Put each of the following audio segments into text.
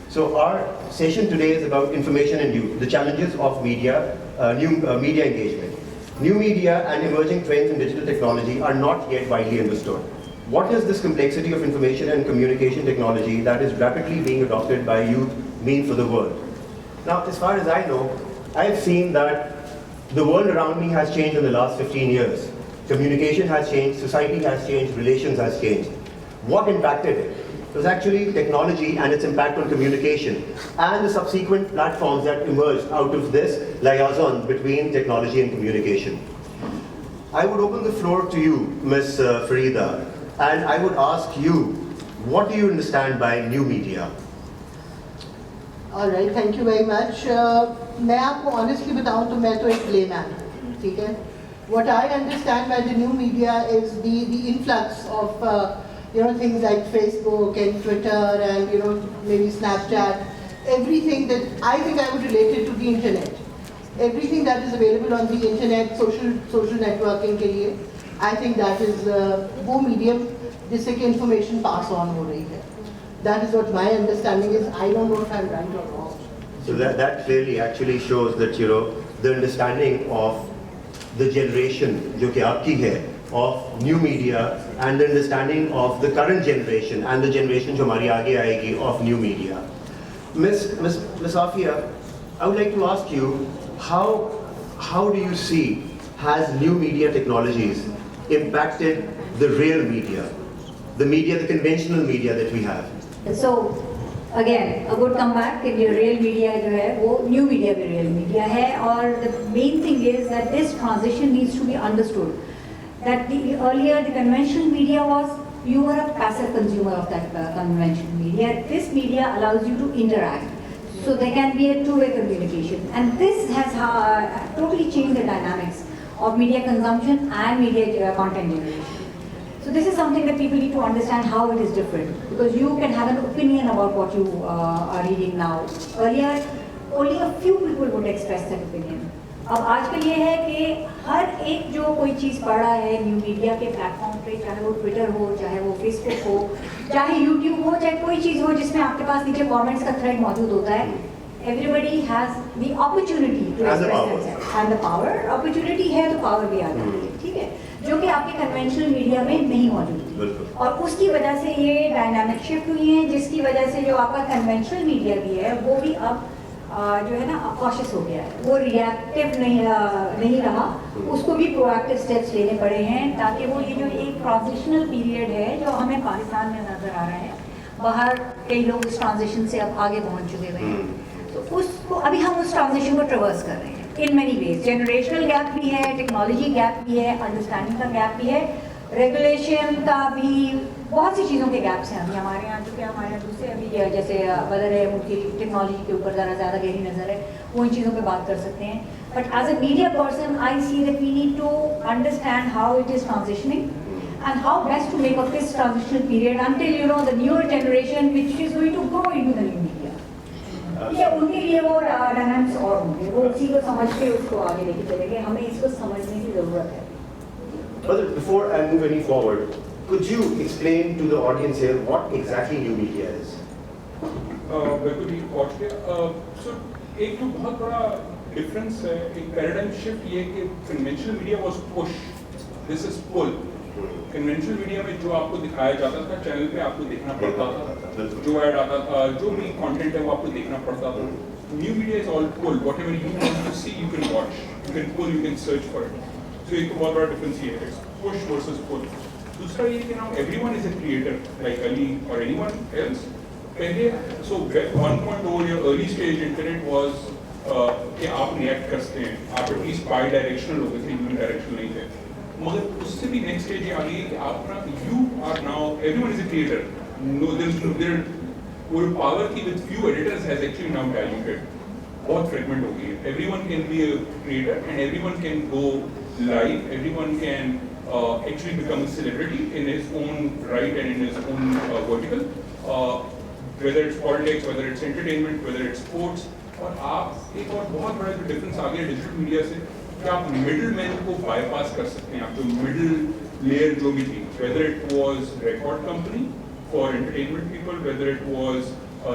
So our session today is about information and youth, the challenges of media, media engagement. New media and emerging trends in digital technology are not yet widely understood. What does this complexity of information and communication technology that is rapidly being adopted by youth mean for the world? Now, as far as I know, I have seen that the world around me has changed in the last 15 years. Communication has changed, society has changed, relations has changed. What impacted it? It was actually technology and its impact on communication and the subsequent platforms that emerged out of this liaison between technology and communication. I would open the floor to you, Ms. Farida, and I would ask you, what do you understand by new media? All right, thank you very much. मैं आपको honestly बताऊं तो मैं तो एक layman हूं, ठीक है? What I understand by the new media is the influx of things like Facebook and Twitter and maybe Snapchat, everything that I think I would relate it to the internet. Everything that is available on the internet, social networking के लिए, I think that is वो medium जिससे कि information pass on हो रही है. That is what my understanding is. I don't know if I'm right or wrong. So that clearly actually shows that the understanding of the generation जो कि आपकी है of new media and the understanding of the current generation and the generation जो हमारी आगे आएगी of new media. Ms. Afia, I would like to ask you how do you see has new media technologies impacted the real media, the conventional media that we have? So again, a good comeback कि जो real media जो है वो new media भी real media है और the main thing is that this transition needs to be understood. That earlier the conventional media was you were a passive consumer of that conventional media. This media allows you to interact. So there can be a two-way communication and this has totally changed the dynamics of media consumption and media content generation. So this is something that people need to understand how it is different because you can have an opinion about what you are reading now. Earlier, only a few people would express that opinion. अब आजकल ये है कि हर एक जो कोई चीज़ पढ़ रहा है न्यू मीडिया के प्लेटफॉर्म पे, चाहे वो ट्विटर हो, चाहे वो फेसबुक हो, चाहे यूट्यूब हो, चाहे कोई चीज़ हो जिसमें आपके पास नीचे कमेंट्स का थ्रेड मौजूद होता है, everybody has the opportunity to express themselves and the power. Opportunity है तो power भी आता है, ठीक है? जो कि आपके कन्वेंशनल मीडिया में नहीं मौजूद थी और उसकी वजह से ये डायनामिक शिफ्ट हुई है जिसकी वजह से जो आपका कन्वेंशनल मीडिया भी है वो भी अब जो है ना कॉशियस हो गया है, वो रिएक्टिव नहीं रहा, उसको भी प्रोएक्टिव स्टेप्स लेने पड़े हैं ताकि वो ये जो एक ट्रांजिशनल पीरियड है जो हमें पाकिस्तान में नजर आ रहा है, बाहर कई लोग इस ट्रांजिशन से अब आगे पहुंच चुके हुए हैं, तो उसको अभी हम उस ट्रांजिशन को ट्रेवर्स कर रहे हैं in many ways. Generational gap भी है, टेक्नोलॉजी गैप भी है, अंडरस्टैंडिंग का गैप भी है, रेगुलेशन का भी, बहुत सी चीज़ों के गैप्स हैं अभी हमारे यहाँ, चूँकि हमारे यहाँ दूसरे अभी जैसे बदल है उनकी टेक्नोलॉजी के ऊपर ज़्यादा गहरी नज़र है, वो इन चीज़ों पे बात कर सकते हैं. But as a media person I see that we need to understand how it is transitioning and how best to make up this transitional period until the newer generation which is going to grow into the new media. ये उनके लिए वो dynamics और होंगे, वो उसी को समझ के उसको आगे लेके चलेंगे, हमें इसको समझने की ज़रूरत है. But before I move any forward, could you explain to the audience here what exactly new media is? बिल्कुल ठीक पहुँच गया. So एक जो बहुत बड़ा डिफरेंस है, एक पैराडाइम शिफ्ट ये कि conventional media was push, this is pull. Conventional media में जो आपको दिखाया जाता था चैनल पे आपको देखना पड़ता था, जो ऐड आता था, जो भी कंटेंट है वो आपको देखना पड़ता था. New media is all pull, whatever you want to see you can watch, you can pull, you can search for it. So एक बहुत बड़ा डिफरेंस ये है, पुश वर्सेस पुल. दूसरा ये कि now everyone is a creator like Ali और anyone else. पहले सो 1.0 या अर्ली स्टेज इंटरनेट वाज कि आप रिएक्ट करते हैं, आप एटलीस्ट बाई डायरेक्शनल होते थे, यूनि डायरेक्शनल नहीं थे. मगर उससे भी नेक्स्ट स्टेज आ गई कि आप ना you are now everyone is a creator. No there वो पावर की with few editors has actually now diluted, बहुत फ्रेगमेंट हो गई है. Everyone can be a creator and everyone can go live, everyone can actually become a celebrity in his own right and in his own vertical, whether it's politics, whether it's entertainment, whether it's sports. और आप एक और बहुत बड़ा जो difference आ गया digital media से कि आप मिडिल मैन को बाईपास कर सकते हैं. आप जो मिडिल लेयर जो भी थी, whether it was record company for entertainment people, whether it was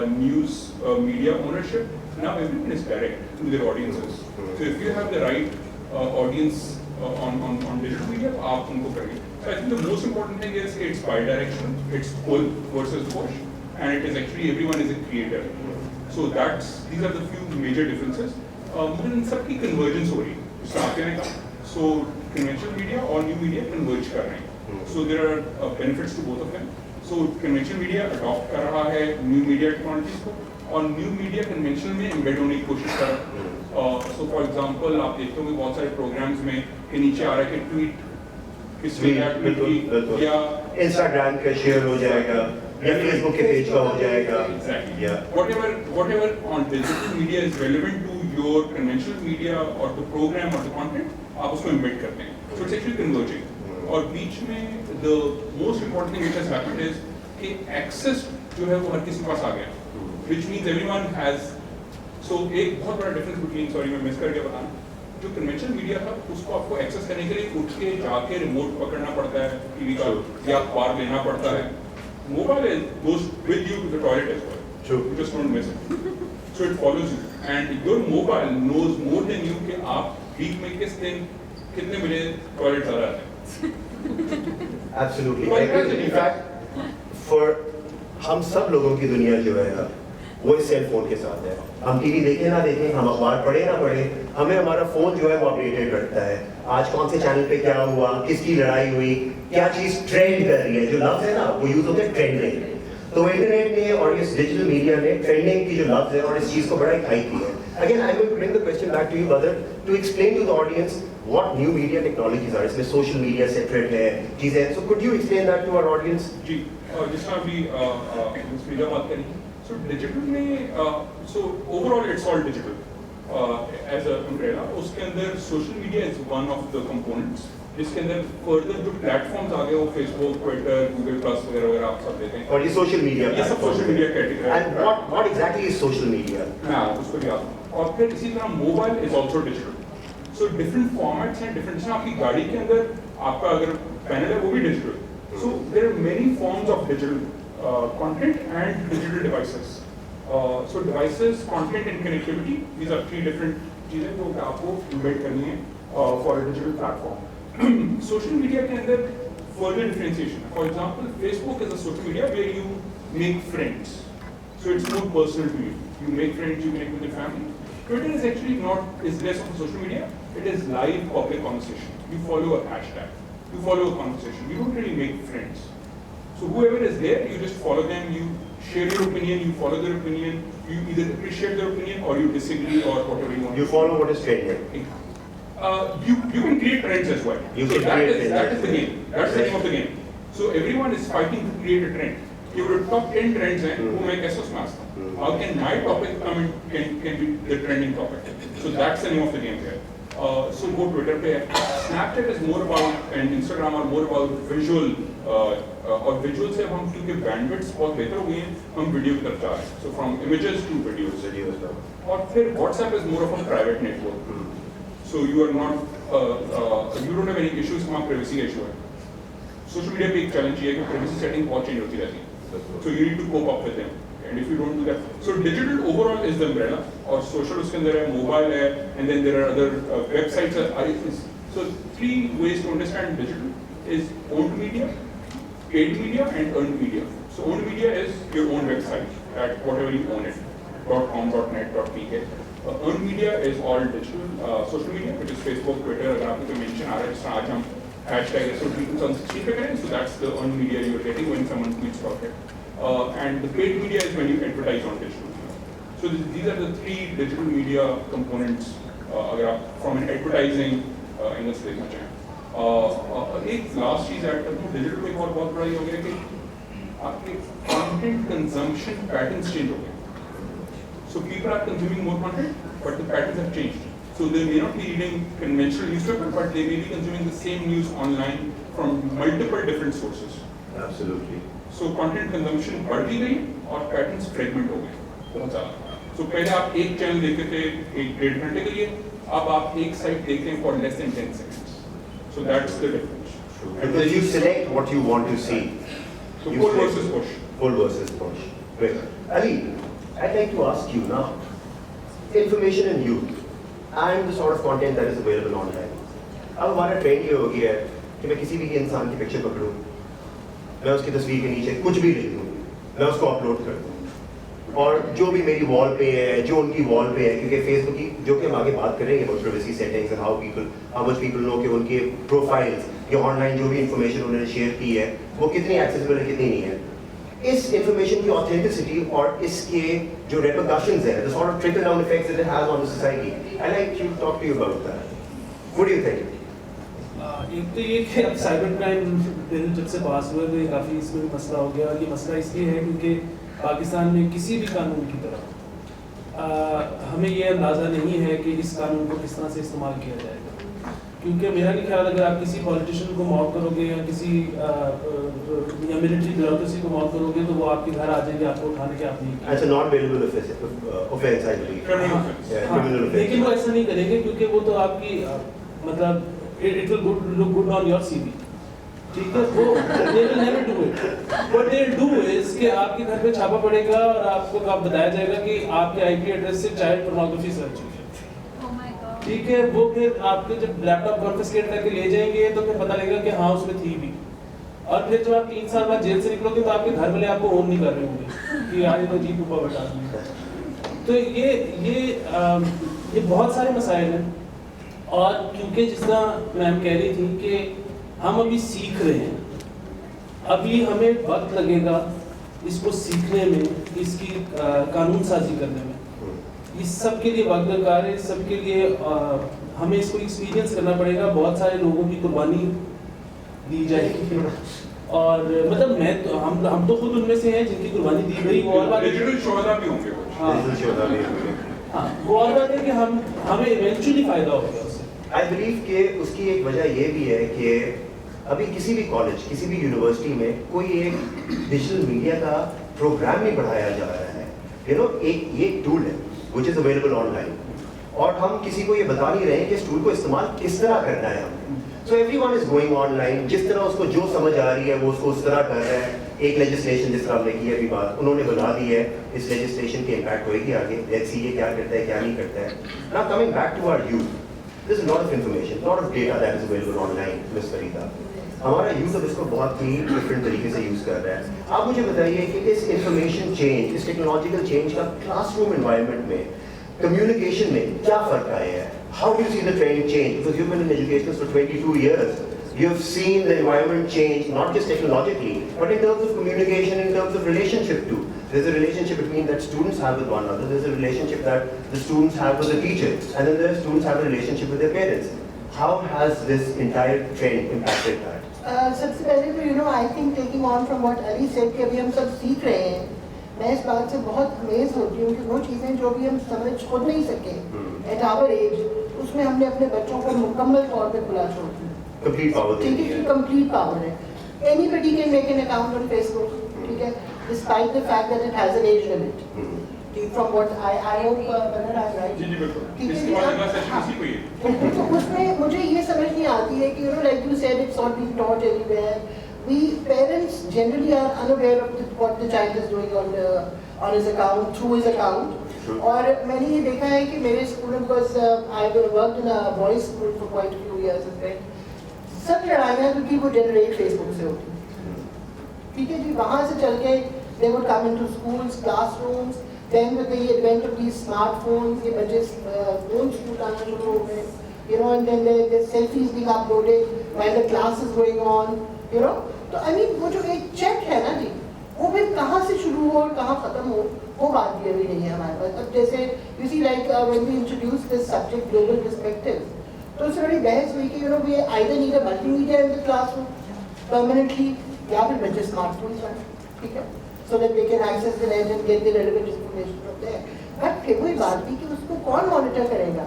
news media ownership, now everyone is direct to their audiences. So if you have the right audience on digital media, आप उनको करेंगे. So I think the most important thing is it's bi-directional, it's pull versus push, and it is actually everyone is a creator. So these are the few major differences. मगर इन सब की convergence हो रही है. जिससे आपके ने कहा. So conventional media और new media converge कर रहे हैं. So there are benefits to both of them. So conventional media adopt कर रहा है new media technologies को, और new media conventional में embed होने की कोशिश कर रहा है. So for example आप देखते होंगे बहुत सारे programs में कि नीचे आ रहा है कि tweet या Instagram का share हो जाएगा या Facebook के page का हो जाएगा. Exactly. Yeah. Whatever on digital media is relevant to your conventional media or the program or the content, आप उसको embed करते हैं. So it's actually converging. और बीच में the most important thing which has happened is कि access जो है वो हर किसी के पास आ गया. Which means everyone has. So एक बहुत बड़ा difference between, sorry मैं miss करके बताना, जो कन्वेंशनल मीडिया था उसको आपको एक्सेस करने के लिए उठ के जाके रिमोट पकड़ना पड़ता है टीवी का या अखबार लेना पड़ता है. Mobile goes with you to the toilet as well. True. You just don't miss it. So it follows you, and your mobile knows more than you कि आप वीक में किस दिन कितने बजे टॉयलेट जा रहे हैं. Absolutely. In fact, for हम सब लोगों की दुनिया जो है वो इस सेल फोन के साथ है. हम टीवी देखें ना देखें, हम अखबार पढ़े ना पढ़े, हमें हमारा फोन जो है वो अपडेटेड रखता है. आज कौन से चैनल पे क्या हुआ, किसकी लड़ाई हुई, क्या चीज ट्रेंड कर रही है. जो लफ्ज है ना वो यूज होते हैं ट्रेंडिंग. तो इंटरनेट ने और इस डिजिटल मीडिया ने ट्रेंडिंग की जो लफ्ज है और इस चीज को बड़ा एक हाइक किया है. Again, I'm going to bring the question back to you, Badr, to explain to the audience what new media technologies are. इसमें social media separate है, चीजें. So could you explain that to our audience? जी, जिसमें अभी media बात करी. So digital में, so overall it's all digital as a umbrella. उसके अंदर social media is one of the components. जिसके अंदर further जो platforms आ गए वो Facebook, Twitter, Google Plus वगैरह आप सब देते हैं. और ये social media. ये सब social media category. And what exactly is social media? हाँ, उसको भी आता हूँ. और फिर इसी तरह mobile is also digital. So different formats हैं, different. जैसे आपकी गाड़ी के अंदर आपका अगर पैनल है वो भी digital. So there are many forms of digital content and digital devices. So devices, content and connectivity, these are three different चीजें जो आपको embed करनी है for a digital platform. Social media के अंदर further differentiation. For example, Facebook is a social media where you make friends. So it's more personal to you. You make friends, you connect with your family. Twitter is actually is less of a social media. It is live public conversation. You follow a hashtag. You follow a conversation. You don't really make friends. So whoever is there, you just follow them, you share your opinion, you follow their opinion, you either appreciate their opinion or you disagree or whatever you want. You follow what is trending. You can create trends as well. You so can that create is the game. That's the name of the game. So everyone is fighting to create a trend. If your top 10 trends हैं, वो मैं कैसे उसमें आता हूँ? How can my topic come in can be the trending topic? So that's the name of the game here. So go Twitter पे. Snapchat is more about and Instagram are more about visual और visual से हम क्योंकि bandwidths बहुत बेहतर हो गई हैं, हम वीडियो की तरफ जा रहे हैं. So from images to videos. और फिर WhatsApp is more of a private network. So you are not you don't have any issues वहाँ privacy issue है. Social media पे एक challenge ये है कि privacy setting बहुत change होती रहती है. So you need to cope up with them. And if you don't do that, so digital overall is the umbrella, or social उसके अंदर है, mobile है, and then there are other websites. So three ways to understand digital is owned media, paid media, and earned media. So owned media is your own website, at whatever you own it, .com, .net, .pk. Earned media is all digital social media, which is Facebook, Twitter. अगर आपको कोई mention आ रहा है, जिस तरह आज हम hashtag SO2016 पे करें, so that's the earned media you are getting when someone tweets about it. And the paid media is when you advertise on digital. So these are the three digital media components अगर आप from an advertising angle से देखना चाहें. एक last चीज़ add करता हूँ, digital में एक और बहुत बड़ा ये हो गया कि आपके content consumption patterns change हो गए. So people are consuming more content, but the patterns have changed. So they may not be reading conventional newspaper, but they may be consuming the same news online from multiple different sources. Absolutely. So content consumption बढ़ भी गई और patterns fragment हो गए बहुत ज़्यादा. So पहले आप एक चैनल देखते थे 1-1.5 घंटे के लिए, अब आप एक साइट देखते हैं for less than 10 seconds. So that's the difference. Because you select what you want to see. So pull versus push. Pull versus push. Great. Ali, I'd like to ask you now, information and youth and the sort of content that is available online. अब हमारा trend ये हो गया है कि मैं किसी भी इंसान की पिक्चर पकड़ूं, मैं उसकी तस्वीर के नीचे कुछ भी लिख दूं, मैं उसको अपलोड कर दूं, और जो भी मेरी वॉल पे है, जो उनकी वॉल पे है, क्योंकि फेसबुक की, जो कि हम आगे बात करेंगे about privacy settings and how much people know कि उनके प्रोफाइल्स या ऑनलाइन जो भी इंफॉर्मेशन उन्होंने शेयर की है वो कितनी एक्सेसिबल है, कितनी नहीं है। इस इंफॉर्मेशन की ऑथेंटिसिटी और इसके जो repercussions है, the sort of trickle down effects that it has on the society, I'd like to talk to you about that. What do you think? एक तो ये कि अब साइबर क्राइम बिल जब से पास हुए तो काफ़ी इसमें मसला हो गया, और ये मसला इसलिए है क्योंकि पाकिस्तान में किसी भी कानून की तरह हमें ये अंदाज़ा नहीं है कि इस कानून को किस तरह से इस्तेमाल किया जाएगा। क्योंकि मेरा नहीं ख्याल, अगर आप किसी पॉलिटिशियन को मॉब करोगे या किसी या मिलिट्री ब्यूरोक्रेसी को मॉब करोगे तो वो आपके घर आ जाएंगे आपको उठाने के आप नहीं। That's a non-bailable offense, I believe. Criminal offense. Yeah, criminal offense. लेकिन वो ऐसा नहीं करेंगे क्योंकि वो तो आपकी मतलब it will look good on your CV, ठीक है। वो they will never do it. What they'll do is कि आपके घर पे छापा पड़ेगा और आपको कब बताया जाएगा कि आपके IP एड्रेस से चाइल्ड पोर्नोग्राफी सर्च हुई है, ठीक है। वो फिर आपके जब लैपटॉप कॉन्फिस्केट करके ले जाएंगे तो फिर पता लगेगा कि हाँ उसमें थी भी, और फिर जब आप 3 साल बाद जेल से निकलोगे तो आपके घर वाले आपको ओन नहीं कर रहे होंगे कि आज तो जी ऊपर बैठा दिया। तो ये बहुत सारे मसाइल हैं, और क्योंकि जिस तरह मैम कह रही थी कि हम अभी सीख रहे हैं, अभी हमें वक्त लगेगा इसको सीखने में, इसकी कानून साजी करने में। इस सब के लिए वक्त दरकार है, इस सब के लिए हमें इसको एक्सपीरियंस करना पड़ेगा, बहुत सारे लोगों की कुर्बानी दी जाएगी, और मतलब मैं तो हम तो खुद उनमें से हैं जिनकी कुर्बानी दी गई। वो और बात है, डिजिटल शोहदा भी होंगे कुछ। हाँ वो और बात है कि हमें इवेंचुअली फायदा होगा उससे। I believe कि उसकी एक वजह ये भी है कि अभी किसी भी कॉलेज, किसी भी यूनिवर्सिटी में कोई एक डिजिटल मीडिया का प्रोग्राम नहीं पढ़ाया जा रहा है। एक टूल है which is available online, और हम किसी को ये बता नहीं रहे हैं कि इस टूल को इस्तेमाल किस तरह करना है हमें। So everyone is going online, जिस तरह उसको जो समझ आ रही है वो उसको उस तरह कर रहा है। एक लेजिस्लेशन जिस तरह हमने की है अभी बात, उन्होंने बना दी है, इस लेजिस्लेशन की इम्पैक्ट होएगी आगे, लेट्स सी ये क्या करता है क्या नहीं करता है। Now coming back to our youth, there's a lot of information, lot of data that is available online, Miss Farida. हमारा यूथ अब इसको बहुत ही डिफरेंट तरीके से यूज कर रहा है। आप मुझे बताइए कि इस इंफॉर्मेशन चेंज, इस टेक्नोलॉजिकल चेंज का क्लासरूम एनवायरनमेंट में, कम्युनिकेशन में क्या फर्क आया है? How do you see the trend change? Because you've been in education for 22 years. You've seen the environment change, not just technologically, but in terms of communication, in terms of relationship too. There's a relationship between that students have with one another. There's a relationship that the students have with the teacher, and then the students have a relationship with their parents. How has this entire trend impacted that? सबसे पहले तो I think taking on from what Ali said कि अभी हम सब सीख रहे हैं, मैं इस बात से बहुत अमेज होती हूँ कि वो चीज़ें जो भी हम समझ खुद नहीं सके at our age, उसमें हमने अपने बच्चों को मुकम्मल तौर पे खुला छोड़ दिया। Complete power. ठीक है, complete power है। Anybody can make an account on Facebook, ठीक है, despite the fact that it has an age limit. From what I hope Banar is right. जी बिल्कुल। ठीक है, इसके बाद अगला सेशन इसी को ही है। तो उसमें मुझे ये समझ नहीं आती है कि like you said, it's not being taught anywhere. We parents generally are unaware of what the child is doing on his account, through his account. और मैंने ये देखा है कि मेरे स्कूल में, because I worked in a boys school for quite a few years as well, सब लड़ाइयाँ क्योंकि वो जनरेट फेसबुक से होती हैं, ठीक है जी। वहाँ से चल के they would come into schools, classrooms, then with the advent of these smartphones, ये बच्चे फोन स्कूल आना शुरू हो गए, and then the selfies being uploaded while the class is going on, तो I mean वो जो एक चेक है ना जी, वो फिर कहाँ से शुरू हो और कहाँ खत्म हो, वो बात भी अभी नहीं है हमारे पास। अब जैसे you see like when we introduce this subject global perspective, तो उससे बड़ी बहस हुई कि we either need a multimedia in the classroom permanently, या फिर बच्चे स्मार्टफोन्स रखें, ठीक है, so that they can access the net and get the relevant information from there. But फिर वही बात थी कि उसको कौन मॉनिटर करेगा?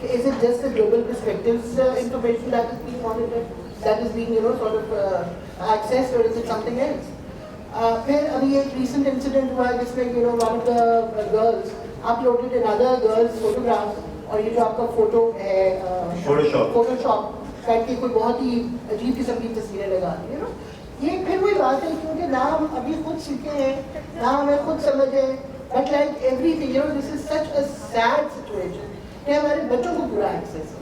Is it just the global perspectives information that is being monitored, that is being sort of accessed, or is it something else? फिर अभी एक recent incident हुआ जिसमें one of the girls uploaded another girl's photograph, और ये जो आपका photo है फोटोशॉप करके कोई बहुत ही अजीब किस्म की तस्वीरें लगा दी ये फिर वही बात है क्योंकि ना हम अभी खुद सीखे हैं, ना हमें खुद समझ है, But like everything, you know, this is such a sad situation कि हमारे बच्चों को पूरा access है,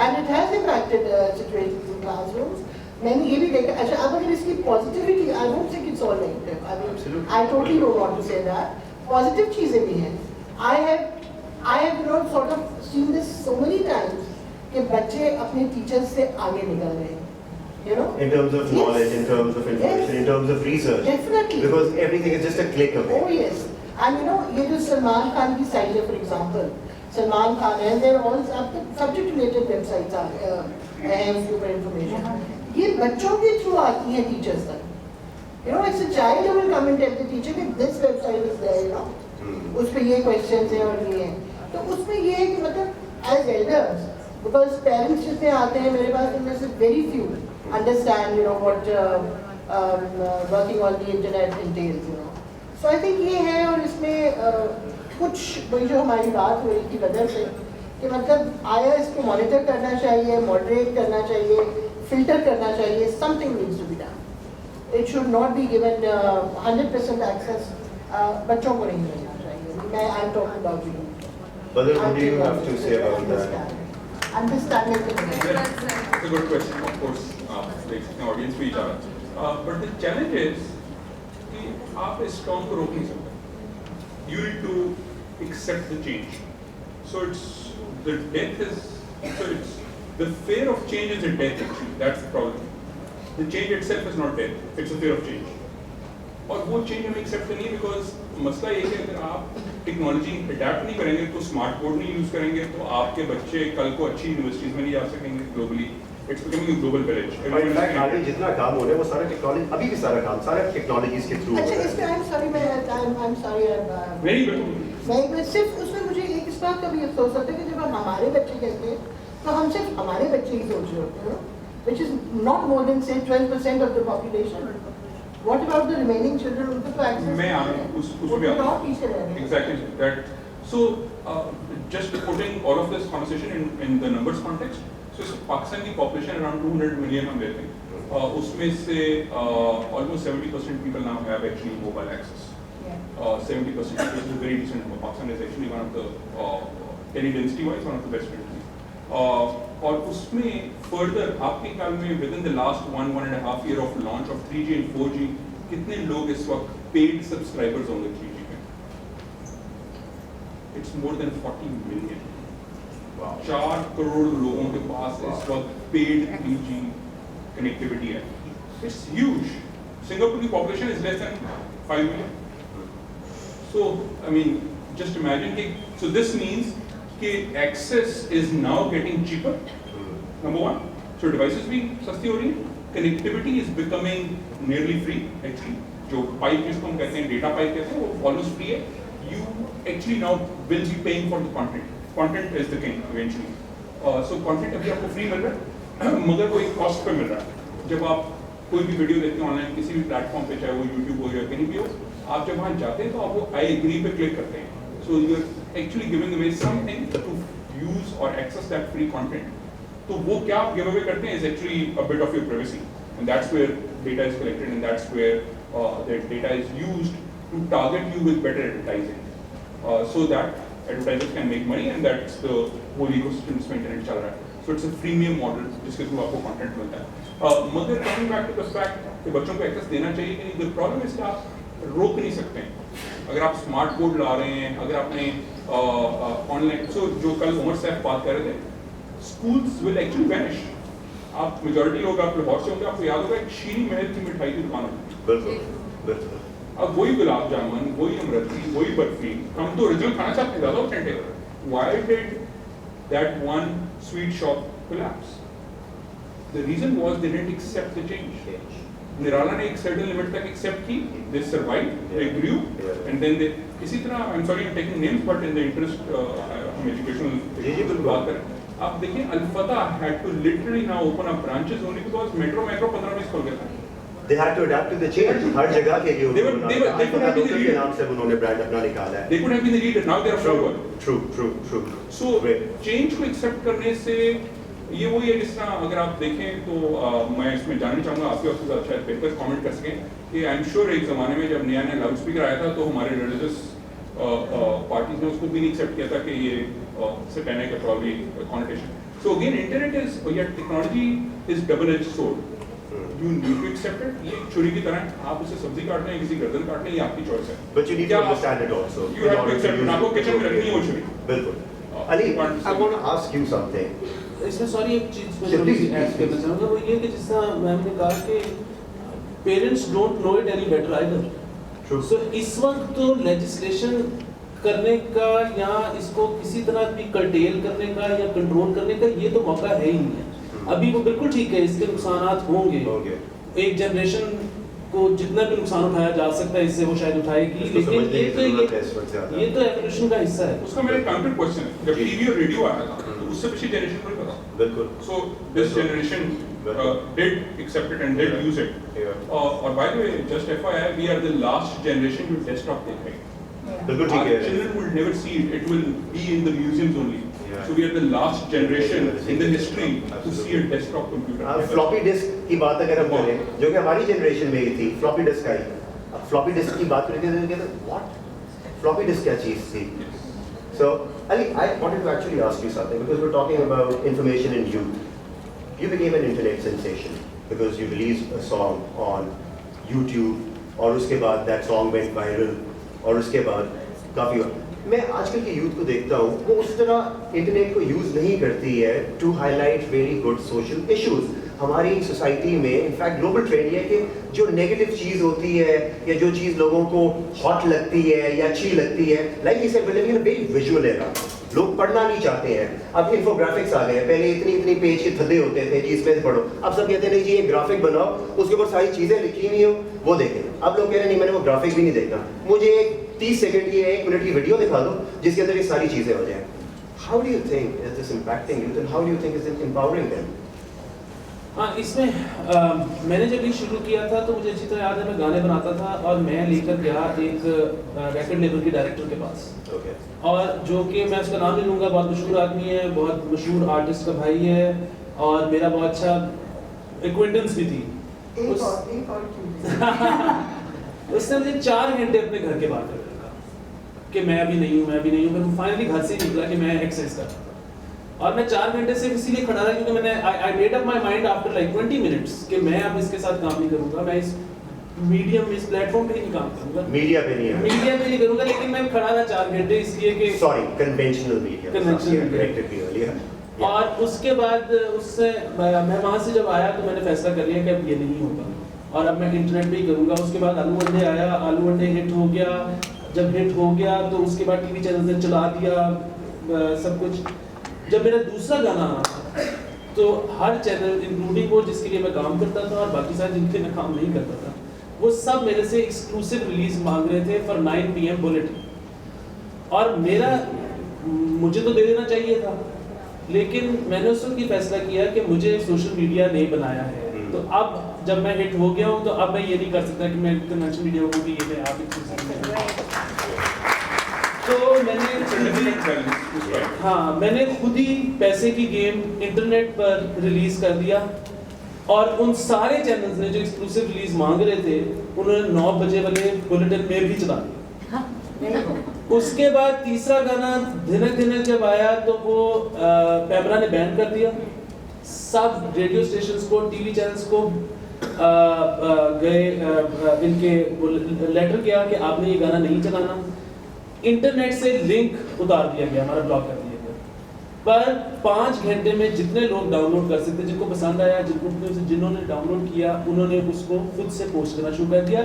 and it has impacted situations in classrooms. मैंने ये भी देखा. अच्छा, अब अगर इसकी positivity, I don't think it's all negative. I mean, Absolutely. I totally don't want to say that. Positive चीजें भी हैं. I have you know sort of seen this so many times कि बच्चे अपने teachers से आगे निकल रहे हैं. You know? In terms of knowledge, in terms of information, Yes. in terms of research. Definitely. Because everything is just a click away. Oh yes. And you know, ये जो सलमान खान की साइट है, for example, सलमान खान है, they're all subject related websites हैं उसके ऊपर information. ये बच्चों के थ्रू आती हैं teachers तक. You know, it's a child who will come and tell the teacher that this website is there, you know. उस पे ये questions हैं और ये हैं. तो उसमें ये है कि मतलब as elders, because parents जितने आते हैं मेरे पास, उनमें से very few understand, you know, what working on the internet entails, you know. So I think ये है, और इसमें कुछ वही जो हमारी बात हुई की वजह से कि मतलब आया इसको मॉनिटर करना चाहिए, मॉडरेट करना चाहिए, फिल्टर करना चाहिए, something needs to be done. It should not be given 100% access. बच्चों को नहीं मिलना चाहिए. I'm talking about you. Badr, what do you have to say about that? Understanding the It's a good question, of course. The audience भी जा रहा है. But the challenge is कि आप इस storm को रोक नहीं सकते. You need to accept the change. So the fear of change is a death actually. That's the problem. The change itself is not death. It's a fear of change. और वो change हमें accept करनी है, because मसला ये है कि अगर आप टेक्नोलॉजी अडेप्ट नहीं करेंगे, तो स्मार्ट बोर्ड नहीं यूज करेंगे, तो आपके बच्चे कल को अच्छी यूनिवर्सिटीज में नहीं जा सकेंगे globally. It's becoming a global village. But in fact, आगे जितना काम हो रहा है वो सारा टेक्नोलॉजी, अभी भी सारा काम सारा टेक्नोलॉजीज के थ्रू हो अच्छा, रहा इसमें है. I'm sorry, Very good. मैं सिर्फ उसमें मुझे एक इस बात का भी अफसोस होता है कि जब हम हमारे बच्चे कहते हैं तो हम सिर्फ हमारे बच्चे ही सोच रहे होते हैं, which is not more than say 12% of the population. What about the remaining children? उनको तो access मैं नहीं है. उस वो पे तो और पीछे रह रहे हैं. Exactly that. So just putting all of this conversation in the numbers context. So Pakistan की population around 200 million हम लेते हैं. उसमें से almost 70% people now have actually mobile access. 70%, which is a very decent number. Pakistan is actually one of the tele density wise one of the best countries. और उसमें further आपके ख्याल में within the last 1.5 year of launch of 3G and 4G कितने लोग इस वक्त paid subscribers होंगे 3G में? It's more than 40 million. 4 crore लोगों के पास इस वक्त paid 3G connectivity है. It's huge. Singapore की population is less than 5 million. So I mean, just imagine कि so this means कि access is now getting cheaper. Number one, so devices भी सस्ती हो रही हैं. Connectivity is becoming nearly free actually. जो pipe जिसको हम कहते हैं data pipe कहते हैं वो almost free है. You actually now will be paying for the content. Content is the king eventually. So content अभी आपको free मिल रहा है मगर वो एक cost पे मिल रहा है. जब आप कोई भी वीडियो देखते हैं ऑनलाइन किसी भी प्लेटफॉर्म पे, चाहे वो यूट्यूब हो या कहीं भी हो, आप जब वहाँ जाते हैं तो आप वो आई एग्री पे क्लिक करते हैं. So you are actually giving away something to use और एक्सेस दैट फ्री कंटेंट. तो वो क्या आप गिव अवे करते हैं is actually a bit of your privacy, and that's where data is collected and that's where that data is used to target you with better advertising so that advertisers can make money, and that's the whole ecosystem जिसमें internet चल रहा है. So it's a freemium model जिसके through आपको content मिलता है. मगर coming back to the fact कि बच्चों को एक्सेस देना चाहिए कि नहीं, the problem is कि आप रोक नहीं सकते हैं. अगर आप स्मार्ट बोर्ड ला रहे हैं, अगर आपने ऑनलाइन जो कल उमर साहब बात कर रहे थे, schools will actually vanish. आप मेजॉरिटी लोग आप लाहौर से होंगे, आपको याद होगा एक शीरी महल की मिठाई की दुकान होती. बिल्कुल. अब वही गुलाब जामुन, वही अमरती, वही बर्फी, हम तो ओरिजिनल खाना चाहते हैं, ज़्यादा authentic. Why did that one sweet shop collapse? The reason was they didn't accept the change. निराला ने एक certain limit तक accept की, they survived, they grew, and then they इसी तरह I'm sorry I'm taking names but in the interest हम educational बात करें. आप देखिए अल-फतह had to literally now open up branches only because metro 15 खोल गया था. They had to adapt to the change. हर जगह के जो They could have been the leader. नाम से उन्होंने ब्रांड अपना निकाला है. They could have been the leader, now they are forward. True. So change को accept करने से ये वही है जिस तरह अगर आप देखें तो मैं इसमें जानना चाहूँगा आपके उसके साथ शायद बेहतर कमेंट कर सकें कि आई एम श्योर एक ज़माने में जब नया लाउड स्पीकर आया था तो हमारे रिलीजियस पार्टीज ने उसको भी नहीं एक्सेप्ट किया था कि ये सैटेनिक है probably connotation. So again internet is या technology is double edge sword. You need to accept it. ये छुरी की तरह है. आप उसे सब्जी काटना है किसी गर्दन काटना है ये आपकी चॉइस है. But you need to understand it also. You have to accept it. आपको किचन में रखनी है वो छुरी. बिल्कुल. Ali, I want to ask you something. इसमें सॉरी एक चीज मैं Yeah, थोड़ी please, सी ऐड करना please. चाहूँगा, वो ये कि जिस तरह मैम ने कहा कि parents don't know it any better either. True. सो इस वक्त तो लेजिस्लेशन करने का या इसको किसी तरह भी कर्टेल करने का या कंट्रोल करने का ये तो मौका है ही नहीं है. अभी वो बिल्कुल ठीक है, इसके नुकसानात होंगे. Okay. एक जनरेशन को जितना भी नुकसान उठाया जा सकता है इससे वो शायद उठाएगी, इसको लेकिन समझने ये की तो जरूरत है इस वक्त ज्यादा. ये तो एवोल्यूशन का हिस्सा है. उसका मेरा काउंटर क्वेश्चन है. जब जी. टीवी और रेडियो आया था तो उससे पिछली जनरेशन को नहीं पता. बिल्कुल. So this generation did accept it and did Yeah. use it. Yeah. और by the way, just FYI, we are the last generation to desktop देख रहे हैं. बिल्कुल ठीक Our है. children will never see it. It will be in the museums only. Yeah. So we are the last generation in the history to see a desktop computer. Floppy disk की बात अगर हम करें, जो कि हमारी जनरेशन में ही थी, फ्लॉपी डिस्क आई. अब फ्लॉपी डिस्क की बात करके तो कहते व्हाट? फ्लॉपी डिस्क क्या चीज़ थी? So, Ali, I wanted to actually ask you something because we're talking about information in youth. You became an internet sensation because you released a song on YouTube और उसके बाद that song went viral और उसके बाद काफ़ी मैं आजकल के यूथ को देखता हूँ वो उस तरह इंटरनेट को यूज़ नहीं करती है to highlight very good social issues. हमारी सोसाइटी में इनफैक्ट ग्लोबल ट्रेंड ये है कि जो नेगेटिव चीज़ होती है या जो चीज़ लोगों को हॉट लगती है या अच्छी लगती है, लाइक इसे वेरी विजुअल एरा, लोग पढ़ना नहीं चाहते हैं. अब इन्फोग्राफिक्स आ गए हैं. पहले इतनी पेज के थद्दे होते थे जी इसमें पढ़ो. अब सब कहते हैं नहीं जी ये ग्राफिक बनाओ, उसके ऊपर सारी चीज़ें लिखी हुई हो वो देखें. अब लोग कह रहे हैं नहीं मैंने वो ग्राफिक भी नहीं देखना, मुझे 30 सेकंड की 1 मिनट की वीडियो दिखा दो जिसके अंदर ये सारी चीज़ें हो जाएं. How do you think is this impacting youth and how do you think is it empowering them? हाँ, इसमें मैंने जब ये शुरू किया था तो मुझे अच्छी तरह याद है मैं गाने बनाता था और मैं लेकर गया एक रिकॉर्ड लेबल के डायरेक्टर के पास. ओके. और जो कि मैं उसका नाम नहीं लूँगा, बहुत मशहूर आदमी है, बहुत मशहूर आर्टिस्ट का भाई है और मेरा बहुत अच्छा एक्वेंटेंस भी थी. उसने मुझे 4 घंटे अपने घर के बाहर कर रखा कि मैं अभी नहीं हूँ. फिर फाइनली घर से निकला कि मैं एक्सरसाइज कर रहा था और मैं 4 घंटे से इसीलिए खड़ा रहा क्योंकि मैंने I made up my mind after like 20 minutes कि मैं अब इसके साथ काम नहीं करूँगा. मैं इस मीडियम इस प्लेटफॉर्म पे नहीं काम करूँगा, मीडिया पे नहीं है. मीडिया पे नहीं करूँगा. लेकिन मैं खड़ा रहा 4 घंटे इसलिए कि sorry conventional media. Conventional media. Corrected मी अर्लियर. और उसके बाद उससे मैं वहाँ से जब आया तो मैंने फैसला कर लिया कि अब ये नहीं होगा और अब मैं इंटरनेट पे ही करूँगा. उसके बाद आलू वनडे आया, आलू वनडे हिट हो गया. जब हिट हो गया तो उसके बाद टीवी चैनल ने चला दिया सब कुछ. जब मेरा दूसरा गाना आया तो हर चैनल इंक्लूडिंग वो जिसके लिए मैं काम करता था और बाकी सारे जिनके मैं काम नहीं करता था वो सब मेरे से एक्सक्लूसिव रिलीज मांग रहे थे फॉर 9 PM बुलेटिन. और मेरा मुझे तो दे देना चाहिए था लेकिन मैंने उस वक्त ये फैसला किया कि मुझे सोशल मीडिया नहीं बनाया है. तो अब जब मैं हिट हो गया हूँ तो अब मैं ये नहीं कर सकता कि मैं कन्वेंशनल मीडिया को भी ये मैं आप तो मैंने खुद ही पैसे की गेम इंटरनेट पर रिलीज कर दिया और उन सारे चैनल्स ने जो एक्सक्लूसिव रिलीज मांग रहे थे उन्होंने 9 बजे वाले बुलेटिन में भी चला दिया. उसके बाद तीसरा गाना धिनक धिनक जब आया तो वो पैमरा ने बैन कर दिया. सब रेडियो स्टेशंस को टीवी चैनल्स को गए इनके लेटर किया कि आपने ये गाना नहीं चलाना. इंटरनेट से लिंक उतार दिया गया, हमारा ब्लॉक कर दिया गया. पर 5 घंटे में जितने लोग डाउनलोड कर सकते, जिनको पसंद आया, जिन्होंने डाउनलोड किया उन्होंने उसको खुद से पोस्ट करना शुरू कर दिया.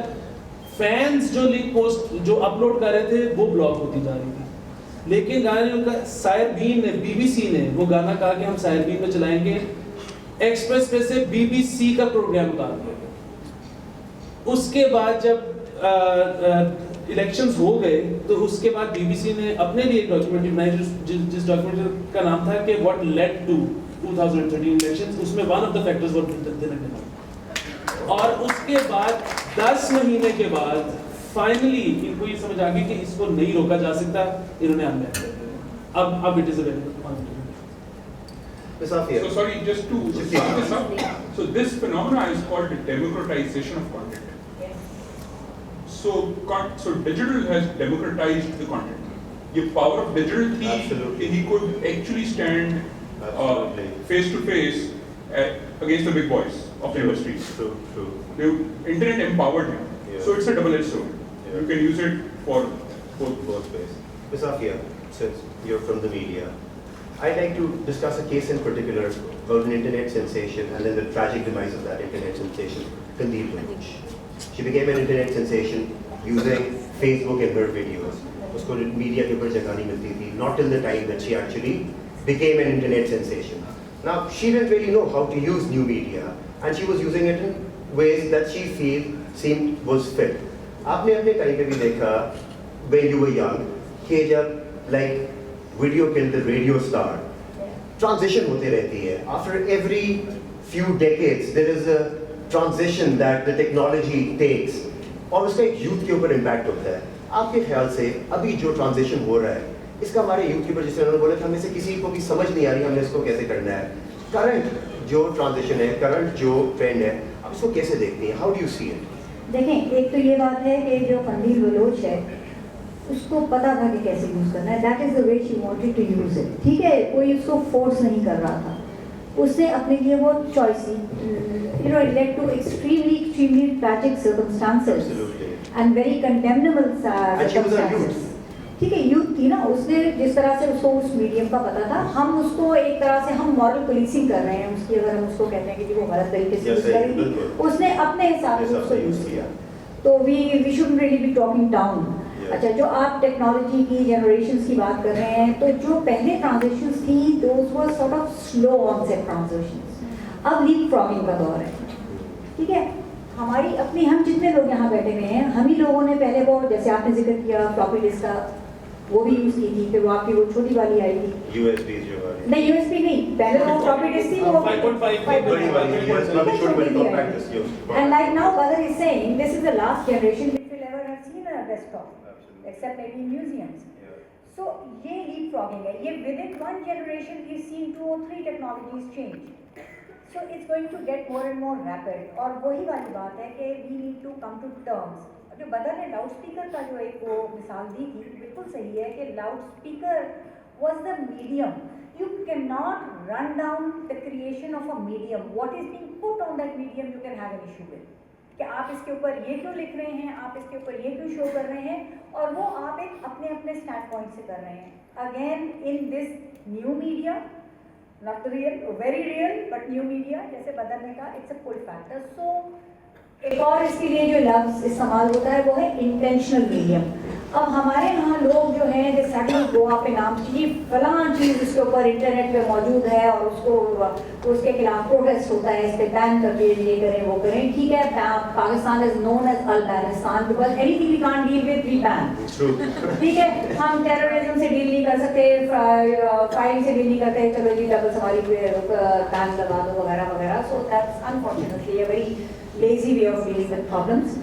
फैंस जो लिंक पोस्ट जो अपलोड कर रहे थे वो ब्लॉक होती जा रही थी. लेकिन गाने उनका सायरबीन ने BBC ने वो गाना कहा कि हम सायरबीन में चलाएंगे. एक्सप्रेस पे से BBC का प्रोग्राम उतार दिया गया. उसके बाद जब इलेक्शंस हो गए तो उसके बाद BBC ने अपने लिए एक डॉक्यूमेंट्री बनाई जिस डॉक्यूमेंट्री का नाम था कि व्हाट लेड टू 2013 इलेक्शंस. उसमें वन ऑफ द फैक्टर्स वर दिनक. और उसके बाद 10 महीने के बाद फाइनली इनको ये समझ आ गई कि इसको नहीं रोका जा सकता. इन्होंने अनबैन कर दिया. अब it is available. So sorry, just to sum this up. So this phenomena is called the democratization of content. So digital has democratized the content. The power of digital थी Absolutely. he could actually stand Absolutely. face to face against the big boys of the industry. True. The internet empowered him. Yeah. So it's a double-edged sword. Yeah. You can use it for Both ways. Ms. Afia, since you're from the media, I'd like to discuss a case in particular about an internet sensation and then the tragic demise of that internet sensation, Kandeep Lynch. She became an internet sensation using Facebook in her videos. उसको media के ऊपर जगह नहीं मिलती थी, not till the time that she actually became an internet sensation. Now, she didn't really know how to use new media, and she was using it in ways that she seemed was fit. आपने अपने time पे भी देखा, when you were young, कि जब like video killed the radio star, transition होते रहती है. After every few decades, there is a transition that the technology takes, और उसका एक youth के ऊपर impact होता है. आपके ख्याल से अभी जो ट्रांजिशन हो रहा है, इसका हमारे यूथ के ऊपर, जिससे उन्होंने बोला था, हमें से किसी को भी समझ नहीं आ रही हमने इसको कैसे करना है. करंट जो ट्रांजिशन है, करंट जो ट्रेंड है, आप इसको कैसे देखते हैं? How do you see it? देखें, एक तो ये बात है कि जो कंदील बलोच है उसको पता था कि कैसे यूज़ करना है. That is the way she wanted to use it. ठीक है, कोई उसको फोर्स नहीं कर रहा था, उसने अपने लिए वो चॉइस ली. You know, it led to extremely tragic circumstances and very condemnable circumstances. ठीक है, यूथ थी ना, उसने जिस तरह से उसको उस मीडियम का पता था, हम उसको एक तरह से हम मॉरल पुलिसिंग कर रहे हैं उसकी. अगर हम उसको कहते हैं कि जी वो गलत तरीके से यूज़ करेगी, उसने अपने हिसाब से उसको यूज़ किया. तो we shouldn't really be talking down. अच्छा, जो आप टेक्नोलॉजी की जनरेशंस की बात कर रहे हैं, तो जो पहले ट्रांजिशंस थी those were sort of slow onset transitions. अब लीपफ्रॉगिंग का दौर है. ठीक है, हमारी अपनी, हम जितने लोग यहाँ बैठे हुए हैं, हम ही लोगों ने पहले वो, जैसे आपने जिक्र किया फ्लॉपी डिस्क का, वो भी यूज़ की थी. फिर वो आपकी वो छोटी वाली आई थी, USB जो वाली नहीं USB नहीं, पहले वो फ्लॉपी डिस्क थी, वो 5.5 बड़ी वाली छोटी compact disk. And like now Badr is saying, this is the last generation which will ever have seen a desktop, except maybe in museums. So ये leapfrogging है. ये within one generation we've seen 2 or 3 technologies change. So it's going to get more and more rapid. और वही वाली बात है कि we need to come to terms. जो बदर ने लाउड स्पीकर का जो एक वो मिसाल दी थी, बिल्कुल सही है कि loud speaker was the medium. You cannot run down the creation of a medium. What is being put on that medium you can have an issue with. कि आप इसके ऊपर ये क्यों लिख रहे हैं, आप इसके ऊपर ये क्यों शो कर रहे हैं, और वो आप एक अपने अपने स्टैंड पॉइंट से कर रहे हैं. Again in this new media, not the real, very real, but new media, जैसे बदर ने कहा, it's a pull factor. So एक और इसके लिए जो लफ्ज़ इस्तेमाल होता है वो है इंटेंशनल मीडियम. अब हमारे यहाँ लोग जो हैं जैसे सडनली गोवा पे नाम चाहिए फलां चीज़ उसके ऊपर इंटरनेट पे मौजूद है और उसको उसके खिलाफ प्रोटेस्ट होता है, इस पर बैन कर दिए, ये करें वो करें. ठीक है, Pakistan is known as Afghanistan because anything we can't deal with we ban. ठीक है, हम टेररिज्म से डील नहीं कर सकते, फायरिंग से डील नहीं करते, चलो जी डबल सवारी पे बैन लगा दो वगैरह वगैरह. So that's unfortunately a very lazy way of dealing with problems.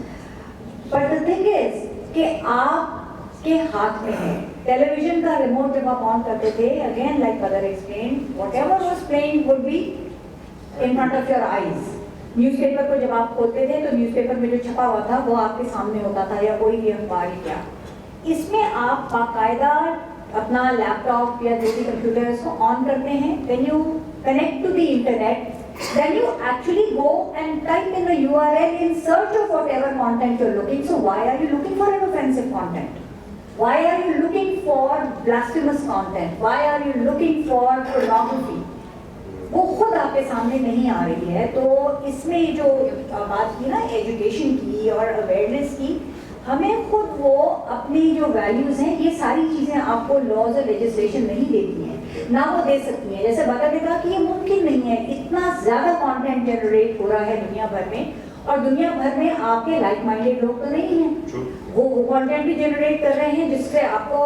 But the thing is कि आपके हाथ में है. टेलीविजन का रिमोट जब आप ऑन करते थे, again like mother explain, whatever was playing would be in front of your eyes. Newspaper को जब आप खोलते थे तो न्यूज़पेपर में जो छपा हुआ था वो आपके सामने होता था, या कोई भी अखबार ही क्या. इसमें आप बाकायदा अपना लैपटॉप या जो भी कंप्यूटर को ऑन करते हैं, then you connect to the internet. Then you actually go and type in the URL in search of whatever content you're looking. So why are you looking for an offensive content? Why are you looking for blasphemous content? Why are you looking for pornography? वो खुद आपके सामने नहीं आ रही है. तो इसमें जो बात की ना एजुकेशन की और अवेयरनेस की, हमें खुद वो अपनी जो वैल्यूज़ हैं, ये सारी चीज़ें आपको लॉज और लेजिस्लेशन नहीं देती हैं, ना वो दे सकती हैं. जैसे बता देगा कि ये मुमकिन नहीं है, इतना ज़्यादा कंटेंट जनरेट हो रहा है दुनिया भर में, और दुनिया भर में आपके लाइक माइंडेड लोग तो नहीं हैं. वो कंटेंट भी जनरेट कर रहे हैं जिससे आपको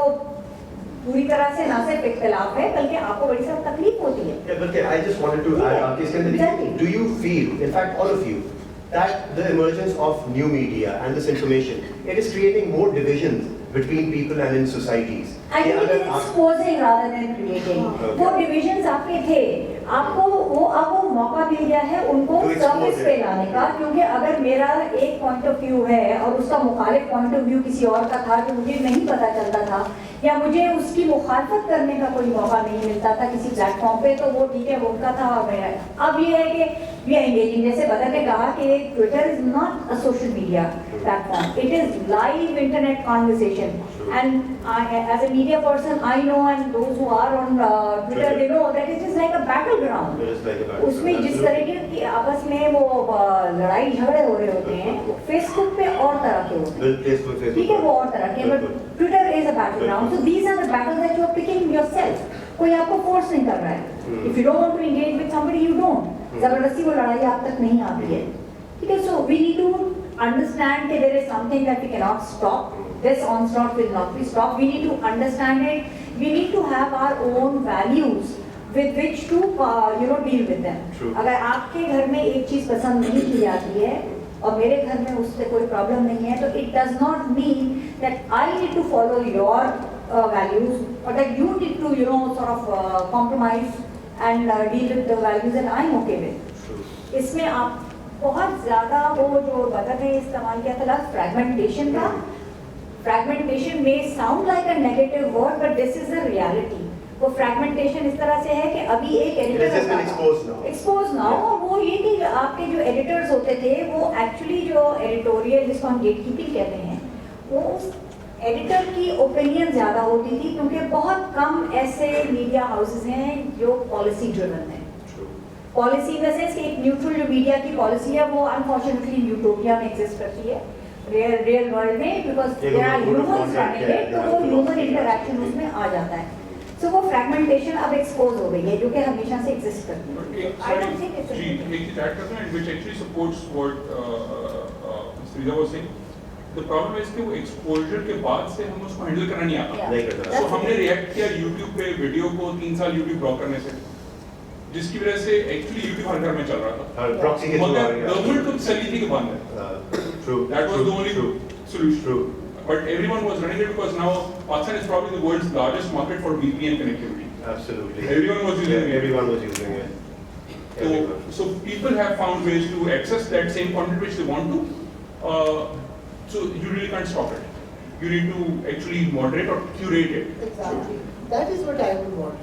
पूरी तरह से ना सिर्फ इख्तिलाफ है बल्कि आपको बड़ी सारी तकलीफ होती है. बल्कि I just wanted to add, Iskandar, do you feel, in fact all of you, that the emergence of new media and this information, it is creating more divisions between people and in societies? I think it is exposing rather than creating. वो divisions आपके थे, आपको वो मौका मिल गया है उनको To expose service it. पे लाने का, क्योंकि अगर मेरा एक पॉइंट ऑफ व्यू है और उसका मुखालिफ पॉइंट ऑफ व्यू किसी और का था जो मुझे नहीं पता चलता था, या मुझे उसकी मुखालफत करने का कोई मौका नहीं मिलता था किसी प्लेटफॉर्म पे, तो वो ठीक है, वो उनका था और मेरा। अब ये है कि वी आर एंगेजिंग, जैसे बदर ने कहा कि Twitter is not a social media platform, it is live internet conversation, and as a media person I know, and those who are on Twitter they know that it is like a battle ground. उसमें जिस तरीके की आपस में वो लड़ाई झगड़े हो रहे होते हैं, फेसबुक पे और तरह के होते हैं, ठीक है, वो और तरह के, but Twitter is a battle ground, so these are the battles that you are picking yourself. कोई आपको फोर्स नहीं कर रहा है, if you don't want to engage with somebody you don't, जबरदस्ती वो लड़ाई आप तक नहीं आती है, ठीक है। So we need to understand that there is something that we cannot stop, this onslaught will not be stopped, we need to understand it, we need to have our own values with which to deal with them. True. अगर आपके घर में एक चीज पसंद नहीं की जाती है और मेरे घर में उससे कोई प्रॉब्लम नहीं है, तो it does not mean that I need to follow your values or that you need to sort of compromise and deal with the values that I'm okay with. इसमें आप बहुत ज़्यादा वो जो बदर ने इस्तेमाल किया था लफ्ज़ फ्रैगमेंटेशन का, फ्रैगमेंटेशन में sound like a negative word but this is the reality. वो फ्रैगमेंटेशन इस तरह से है कि अभी एक एडिटर एक्सपोज ना हो, वो ये कि आपके जो एडिटर्स होते थे वो एक्चुअली जो एडिटोरियल जिसको हम गेटकीपिंग कहते हैं, वो उस एडिटर की ओपिनियन ज़्यादा होती थी, क्योंकि बहुत कम ऐसे मीडिया हाउसेस हैं जो पॉलिसी ड्रिवन है। पॉलिसी इन द सेंस कि एक न्यूट्रल जो मीडिया की पॉलिसी है वो अनफॉर्चुनेटली यूटोपिया में एग्जिस्ट करती है, रियल वर्ल्ड में, because there are humans running it, तो वो ह्यूमन इंटरैक्शन उसमें आ जाता है। सो वो फ्रैगमेंटेशन अब एक्सपोज हो गई है जो कि हमेशा से एग्जिस्ट करती है। आई डोंट थिंक इट्स जी, एक चीज ऐड करते हैं which actually supports what Shreeja was saying. The problem is कि वो एक्सपोजर के बाद से हम उसको हैंडल करना नहीं आता। नहीं करता। सो हमने रिएक्ट किया YouTube पे वीडियो को 3 साल YouTube ब्लॉक करने से, जिसकी वजह से एक्चुअली YouTube हर घर में चल रहा था। प्रॉक्सी के थ्रू आ मगर गया। गवर्नमेंट को तसल्ली थी कि बंद है। True. That was the only True. solution. True. But everyone was running it because now Pakistan is probably the world's largest market for VPN connectivity. Absolutely. Everyone was using it. Everyone was using it. Everyone. So people have found ways to access that same content which they want to. So you really can't stop it. You need to actually moderate or curate it. Exactly. That is what I would want,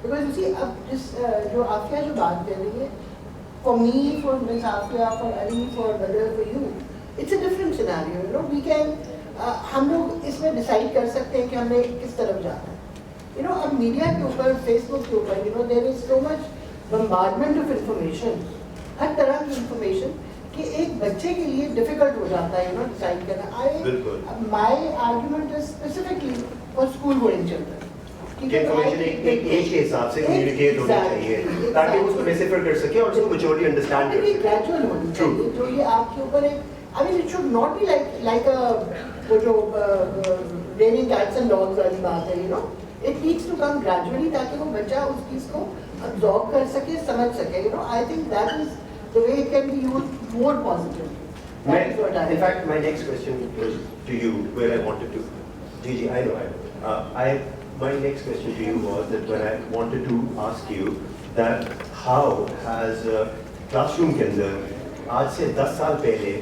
because you see, अब जिस जो आफिया जो बात कर रही है, for me, for Ms. Afia, for Ali, for Badr, for you, it's a different scenario. We can हम लोग इसमें डिसाइड कर सकते हैं कि हमने किस तरफ जाना है। अब मीडिया के ऊपर, फेसबुक के ऊपर, there is so much bombardment of information, हर तरह की information, कि एक बच्चे के लिए डिफिकल्ट हो जाता है डिसाइड करना। My argument is specifically for school going children, information एक एज के हिसाब से कम्युनिकेट होना चाहिए ताकि वो उसको डिसिफर कर सके और उसको मैच्योरली अंडरस्टैंड कर सके। ग्रेजुअल होनी चाहिए, जो ये आपके ऊपर एक, I mean it should not be like वो जो रेनिंग कैट्स एंड डॉग्स वाली बात है, it needs to come gradually ताकि वो बच्चा उस चीज को अब्सॉर्ब कर सके, समझ सके। आई think that is the way it can be used more positively. That is what I In fact, my next question was to you, where I wanted to. Gigi, I know. My next question to you was that when I wanted to ask you that how has classroom के अंदर आज से 10 साल पहले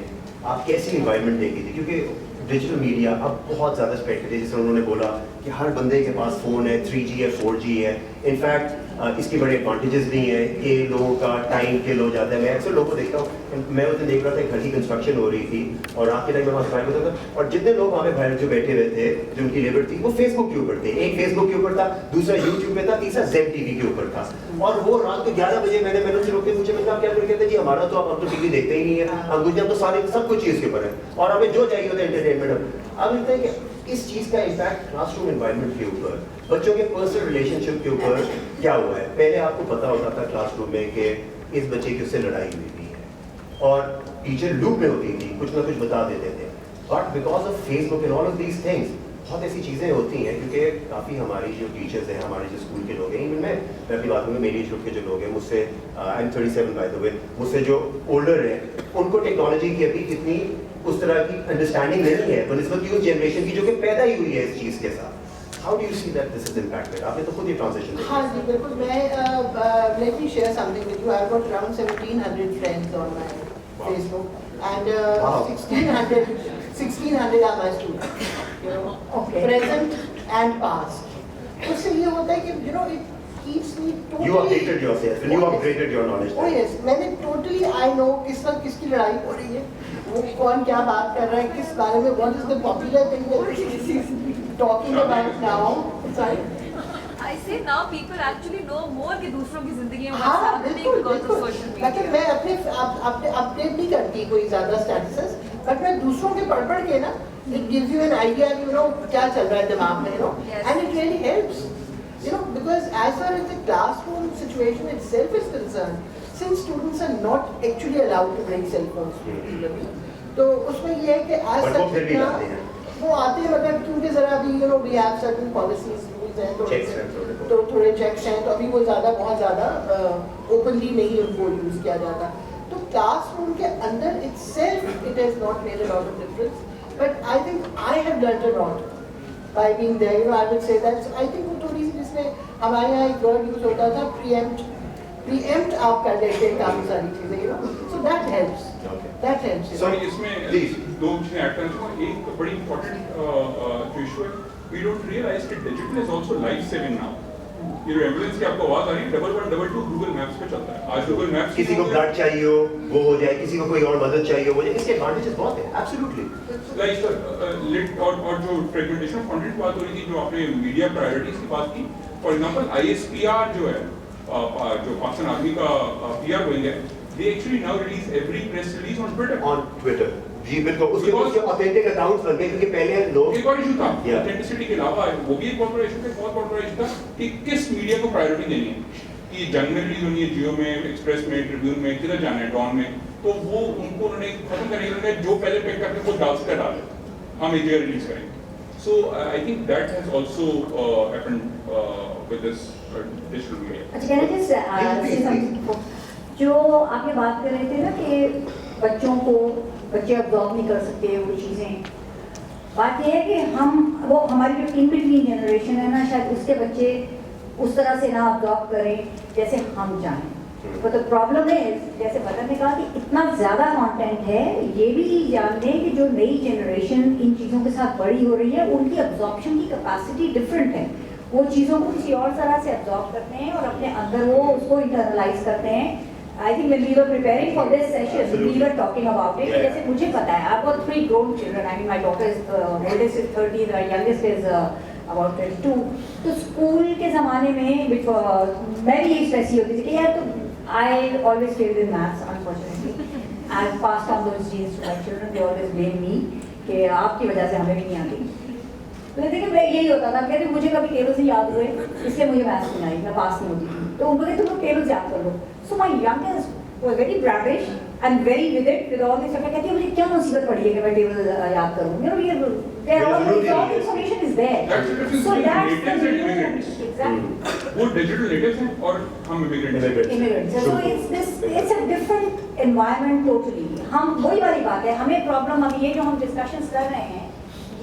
आप कैसी environment देखी थी, क्योंकि डिजिटल मीडिया अब बहुत ज़्यादा स्प्रेड करती है। जैसे उन्होंने बोला कि हर बंदे के पास फ़ोन है, 3G है, 4G है। इनफैक्ट इसके बड़े एडवांटेजेस भी हैं कि लोगों का टाइम किल हो जाता है। मैं अक्सर लोगों को देखता हूँ, मैं उस दिन देख रहा था घर की कंस्ट्रक्शन हो रही थी और रात के टाइम में वहाँ सफाई होता था और जितने लोग वहाँ पे बाहर जो बैठे हुए थे जो उनकी लेबर थी वो फेसबुक के ऊपर थे। एक फेसबुक के ऊपर था, दूसरा यूट्यूब पे था, तीसरा ज़ेम टीवी के ऊपर था। और वो रात को 11 बजे मैंने उनसे रोक के पूछा, मैंने कहा क्या कहते जी हमारा तो अब तो टीवी देखते ही नहीं है, हम दुनिया तो सारे सब कुछ चीज़ के ऊपर है और हमें जो चाहिए होता है एंटरटेनमेंट। अब लगता है कि इस चीज़ का इम्पैक्ट क्लासरूम एनवायरनमेंट के ऊपर, बच्चों के पर्सनल रिलेशनशिप के ऊपर क्या हुआ है। पहले आपको पता होता था क्लासरूम में कि इस बच्चे की उससे लड़ाई हुई थी और टीचर लूप में होती थी, कुछ ना कुछ बता देते थे। But because of Facebook and all of these things बहुत ऐसी चीज़ें होती हैं, क्योंकि काफ़ी हमारी जो टीचर्स हैं, हमारे जो स्कूल के लोग हैं, इवन मैं अपनी बात करूँगा, मेरी एज ग्रुप के जो लोग हैं, मुझसे आई एम 37 बाय द वे, मुझसे जो ओल्डर हैं उनको टेक्नोलॉजी की अभी इतनी उस तरह की अंडरस्टैंडिंग नहीं है बनस्बत यूथ जनरेशन की जो कि पैदा ही हुई है इस चीज़ के साथ। How do you see that this is impacted? आपने तो खुद ये transition देखा। हाँ जी बिल्कुल मैं let me share something with you. I've got around 1,700 friends on my Facebook and Wow. 1,600 are my students. You know, Okay. present and past. उससे ये होता है कि you know it keeps me totally. You updated yourself and you upgraded your knowledge. Oh yes, मैंने totally I know किस वक्त किसकी लड़ाई हो रही है, वो कौन क्या बात कर रहा है, किस बारे में, what is the popular thing that he's talking about now. Sorry. I say now people actually know more कि दूसरों की जिंदगी में हाँ what's happening बिल्कुल because of बिल्कुल social मतलब media. मैं अपने अपडेट नहीं करती कोई ज़्यादा स्टेटस, बट मैं दूसरों के पढ़ के ना it gives you an idea you know क्या चल रहा है दिमाग में, you know, Yes. and it really helps, you know, because as far as the classroom situation itself is concerned, since students are not actually allowed to bring cell phones to the तो उसमें ये है कि आज But वो तक फिर भी इतना- लाते हैं। वो आते हैं मगर क्योंकि जरा भी you know we have certain policies rules हैं थोड़े Checks से, हैं थोड़े बहुत। तो थोड़े चेक्स हैं, तो अभी वो बहुत ज़्यादा ओपनली नहीं उनको यूज़ किया जाता, तो क्लासरूम के अंदर itself it has not made a lot of difference, but I think I have learned a lot by being there, you know, I would say that. So I think वो थोड़ी सी जिसमें हमारे यहाँ एक वर्ड यूज होता था preempt आप कर लेते हैं काफ़ी सारी चीज़ें, you know, so that helps. Okay. That helps. you know. Sorry इसमें Please. दो चीजें ऐड करना चाहूँगा। एक बड़ी इंपॉर्टेंट जो इशू है, वी डोंट रियलाइज कि digital is also life saving now. ये जो एम्बुलेंस की आपको आवाज आ रही है 1122 गूगल मैप्स पे चलता है। आज गूगल मैप्स किसी को ब्लड चाहिए हो वो हो जाए, किसी को कोई और मदद चाहिए हो जाए, इसके एडवांटेजेस बहुत है, एब्सोल्युटली। लाइक और जो फ्रेगमेंटेशन ऑफ कंटेंट बात हो रही थी, जो आपने मीडिया प्रायोरिटीज की बात की, फॉर एग्जांपल ISPR जो है जो पाकिस्तान आर्मी का PR विंग है, they actually now release every press release on Twitter. On Twitter जी बिल्कुल, उसके Because- उसके ऑथेंटिक अकाउंट्स बन गए क्योंकि पहले लोग एक और इशू था Yeah. ऑथेंटिसिटी के अलावा, वो भी एक बहुत बड़ा इशू था कि किस मीडिया को प्रायोरिटी देनी है, कि जंग में रिलीज होनी है, जियो में, एक्सप्रेस में, ट्रिब्यून में, किधर जाना है, डॉन में, तो वो उनको उन्होंने खत्म करने के लिए जो पहले पिक करते वो डाल से डाले, हम एक जगह रिलीज करेंगे। So I think that has also happened with this digital media. अच्छा कहना Please, चाहिए please. जो आपने बात कर रहे थे ना कि बच्चों को बच्चे अब्जॉर्ब नहीं कर सकते वो चीज़ें, बात यह है कि हम वो हमारी जो इन बिटवीन जनरेशन है ना, शायद उसके बच्चे उस तरह से ना अब्जॉर्ब करें जैसे हम चाहें। तो द प्रॉब्लम है, जैसे बदर ने कहा कि इतना ज़्यादा कंटेंट है, ये भी जान लें कि जो नई जनरेशन इन चीज़ों के साथ बड़ी हो रही है उनकी अब्जॉर्प्शन की कैपेसिटी डिफरेंट है। वो चीज़ों को किसी और तरह से अब्जॉर्ब करते हैं और अपने अंदर वो उसको इंटरनलाइज करते हैं। I think when we were preparing for this session, Absolutely. we were talking about it. Yeah. जैसे मुझे पता है, I've got 3 grown children. I mean, my daughter is oldest is 13, the youngest is about 22. तो school के ज़माने में मैं भी यही स्ट्रेस होती थी कि यार तो I always failed in maths, unfortunately. I've passed on those genes to my children. They always blame me कि आपकी वजह से हमें भी नहीं आती। तो देखिए मैं यही होता था, कहते मुझे कभी टेबल्स नहीं याद हुए इसलिए मुझे मैथ्स नहीं आई, मैं पास नहीं होती थी। तो उनको कहते तुम लोग टेबल्स याद कर लो। So my youngest was very bravish and very with it with all this. कहती है मुझे क्या मुसीबत पड़ी है कि मैं टेबल याद करूँ, यू नो ये there all information is there. That's the difference so between that's natives and immigrants. Exactly वो डिजिटल नेटिव्स हैं और हम इमिग्रेंट्स हैं। immigrants. So it's a different environment totally. हम वही वाली बात है, हमें प्रॉब्लम अभी ये जो हम डिस्कशंस कर रहे हैं,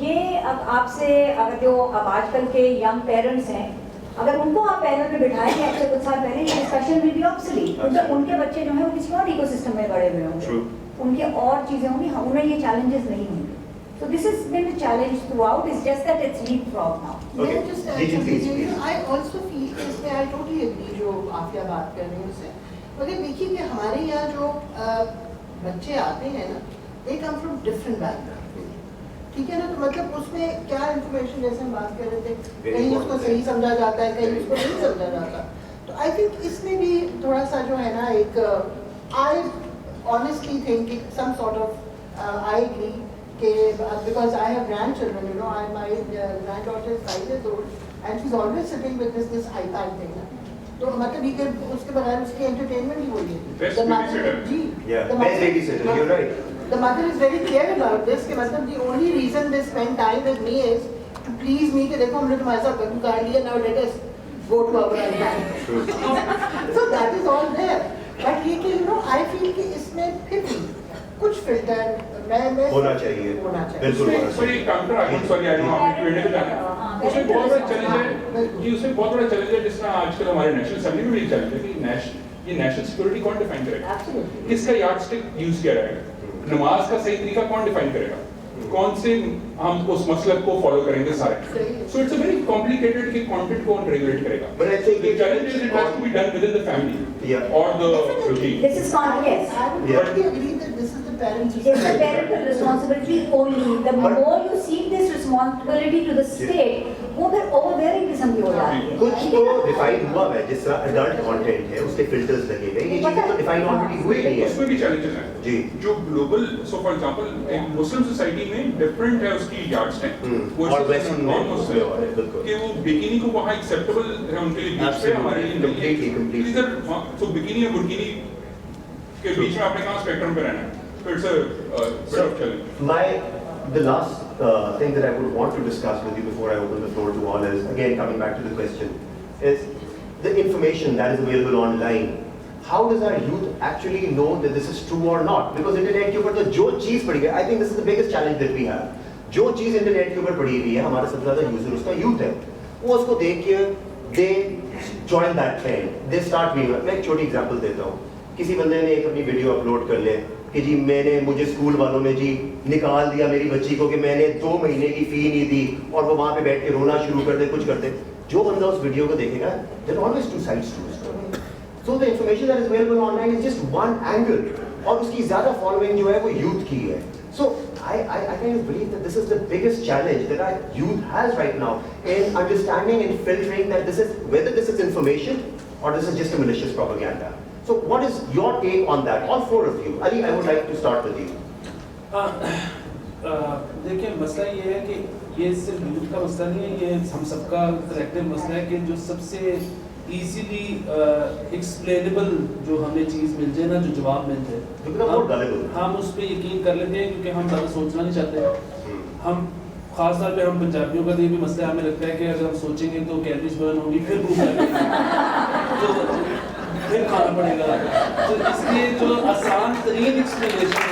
ये अब आपसे अगर जो अब आजकल के यंग पेरेंट्स हैं, अगर उनको आप पैनल पे बिठाएंगे आपसे कुछ साल पहले, ये डिस्कशन विल बी ऑब्सोलीट, क्योंकि उनके बच्चे जो हैं वो किसी और इकोसिस्टम में बड़े हुए होंगे, उनके और चीज़ें होंगी, उन्हें ये चैलेंजेस नहीं होंगे। So this has been a challenge throughout. It's just that it's leapfrog now. Okay. मैं just ji, ji, please, you please. know, I also feel कि इसमें I totally agree जो आफिया बात कर रही है उससे, मगर देखिए कि हमारे यहाँ जो बच्चे आते हैं ना, they come from different background, ठीक है ना, तो मतलब उसमें क्या इन्फॉर्मेशन जैसे हम बात कर रहे थे, Very कहीं उसको important. सही समझा जाता है, कहीं उसको नहीं समझा जाता, तो I think इसमें भी थोड़ा सा जो है ना एक I honestly think some sort of I agree because I have grandchildren, you know, my granddaughter is 5 years old and she's always sitting with this iPad thing. तो मतलब ये उसके बगैर उसकी entertainment ही वही है। Best The mother- babysitter. Ji, Yeah, the best mother- babysitter, you're right. The mother is very clear about this कि मतलब the only reason they spend time with me is to please me कि देखो हमने तुम्हारे साथ gun कर लिया, now let us go to our iPad. So that is all there. But ये कि you know I feel कि इसमें फिर भी कुछ filter मैं होना चाहिए, होना चाहिए। बिल्कुल होना उसमें चाहिए। Counter argument, sorry I don't want to end it जाना, उसमें बहुत बड़ा चैलेंज है कि उसमें बहुत बड़ा चैलेंज है, जिसमें आजकल हमारे नेशनल असेंबली में भी चैलेंज है कि ये नेशनल सिक्योरिटी कौन डिफाइन करेगा, किसका यार्डस्टिक यूज किया जाएगा, नमाज का सही तरीका कौन डिफाइन करेगा, कौन से हम उस मसलक को फॉलो करेंगे सारे। सो इट्स अ वेरी कॉम्प्लिकेटेड कि कंटेंट कौन रेगुलेट करेगा। But I think the challenge is it has to be done within the family or the routine. This is not, yes. I would totally agree that this is the parents' It's the responsibility. parental responsibility only. The more you see this responsibility to the state, वो फिर overbearing किस्म की हो जाती है। कुछ तो define हुआ है, जिस तरह एडल्ट कंटेंट है उसके फिल्टर्स लगे हुए, ये चीजें तो डिफाइन ऑलरेडी हुई नहीं है। उसमें भी चैलेंजेस हैं जी। जो ग्लोबल, सो फॉर एग्जांपल एक मुस्लिम सोसाइटी में डिफरेंट है उसकी यार्डस्टिक और वेस्टर्न नॉन में मुस्लिम बिल्कुल। कि वो बिकिनी को वहाँ एक्सेप्टेबल है उनके लिए, बीच पे हमारे लिए नहीं है। Completely. इधर तो बिकिनी और बुर्किनी के बीच में आपने कहाँ स्पेक्ट्रम पे रहना है, so it's a bit of challenge. The last thing that I would want to discuss with you before I open the floor to all is, again coming back to the question, is the information that is available online. How does our youth actually know that this is true or not? Because internet के ऊपर तो जो चीज़ पड़ी है, I think this is the biggest challenge that we have. जो चीज़ internet के ऊपर पड़ी हुई है, हमारा सबसे ज़्यादा यूजर उसका यूथ है, वो उसको देख के they join that trend, they start being. मैं एक छोटी एग्जांपल देता हूँ, किसी बंदे ने एक अपनी वीडियो अपलोड कर ले कि जी मुझे स्कूल वालों ने जी निकाल दिया मेरी बच्ची को कि मैंने 2 महीने की फी नहीं दी, और वो वहाँ पे बैठ के रोना शुरू कर दे, कुछ कर दे। जो बंदा उस वीडियो को देखेगा, there are always two sides to a story. So the information that is available online is just one angle, और उसकी ज़्यादा फॉलोइंग जो है वो यूथ की है। So I kind of believe that this is the biggest challenge that our youth has right now in understanding and filtering that this is, whether this is information or this is just a malicious propaganda. So what is your take on that? All 4 of you. Ali, I would like to start with you. देखिए मसला ये है कि ये सिर्फ youth का मसला नहीं है, ये हम सबका कलेक्टिव मसला है कि जो सबसे इजीली एक्सप्लेनेबल जो हमें चीज़ मिल जाए ना, जो जवाब मिल जाए, हम उस पर यकीन कर लेते हैं क्योंकि हम ज़्यादा सोचना नहीं चाहते। हम खास तौर पे हम पंजाबियों का ये भी मसला है, हमें लगता है कि अगर हम सोचेंगे तो कैलोरीज बर्न होगी, फिर भूख लगेगी तो फिर खाना पड़ेगा, तो इसलिए जो आसान तरीन explanation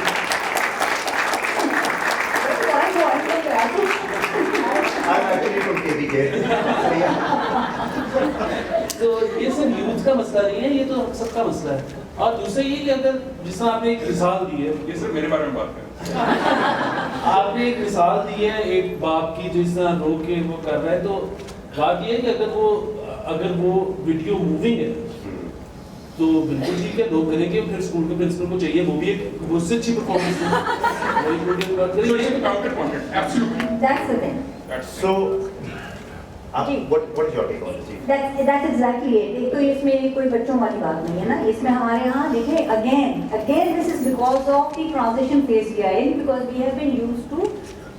I'm actually from KBK. So yeah. तो ये सिर्फ यूथ का मसला नहीं है, ये तो सबका मसला है। और दूसरा ये कि अगर जिस तरह आपने एक मिसाल दी है, ये सिर्फ मेरे बारे में बात करें, आपने एक मिसाल दी है एक बाप की जिस तरह रो के वो कर रहा है, तो बात ये है कि अगर वो वीडियो मूविंग है तो बिल्कुल ठीक है, लोग करेंगे, फिर स्कूल के प्रिंसिपल को चाहिए वो भी एक उससे अच्छी परफॉर्मेंस वही वीडियो बात so it's करेंगे। a counter content, absolutely. That's the thing. So, what is your take on it? That's exactly it. एक तो इसमें कोई बच्चों वाली बात नहीं है ना, इसमें हमारे यहाँ देखें again this is because of the transition phase we are in, because we have been used to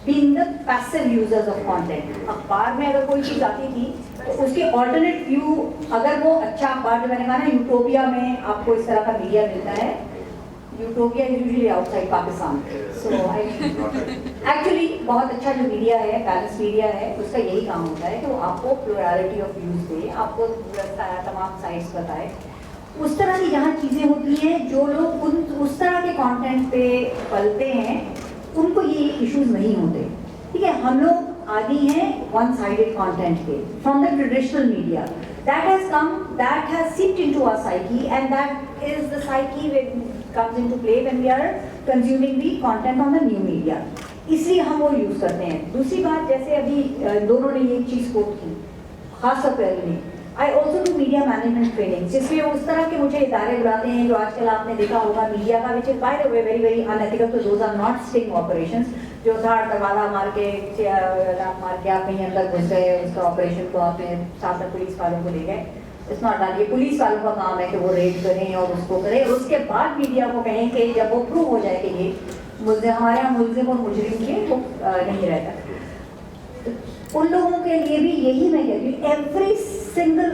being the passive users of content. अखबार में अगर कोई चीज़ आती थी तो उसके alternate view, अगर वो अच्छा अखबार, जो मैंने कहा ना यूटोपिया में आपको इस तरह का मीडिया मिलता है, utopia is usually outside Pakistan, so actually बहुत अच्छा जो मीडिया है, बैलेंस मीडिया है, उसका यही काम होता है कि वो आपको प्लुरलिटी ऑफ व्यूज दे, आपको तमाम साइड्स बताए। उस तरह की जहाँ चीज़ें होती हैं, जो लोग उस तरह के कंटेंट पे पलते हैं, उनको ये इश्यूज नहीं होते। ठीक है, हम लोग आदि हैं वन साइडेड कंटेंट के from the traditional media, that has come, that has seeped into our psyche, and that is the psyche which comes into play when we are consuming the content on the new media. इसलिए हम वो use करते हैं। दूसरी बात, जैसे अभी दोनों ने ये चीज़ कोट की, खासतौर पर I also do media management training, जिसमें उस तरह के मुझे इदारे बुलाते हैं जो आजकल आपने देखा होगा मीडिया का, which is by the way very very unethical, तो those are not sting operations, जो धाड़ दरवाजा मार के आप कहीं अंदर घुस गए, उसका ऑपरेशन को आपने साथ में पुलिस वालों को ले गए, इट्स नॉट दैट। ये पुलिस वालों का काम है कि वो रेड करें और उसको करें, और उसके बाद मीडिया को कहें कि जब वो प्रूव हो जाए कि ये हमारे यहाँ मुल्जिम और मुजरिम के वो नहीं रहता। उन लोगों के लिए भी यही मैं कहती हूँ, every single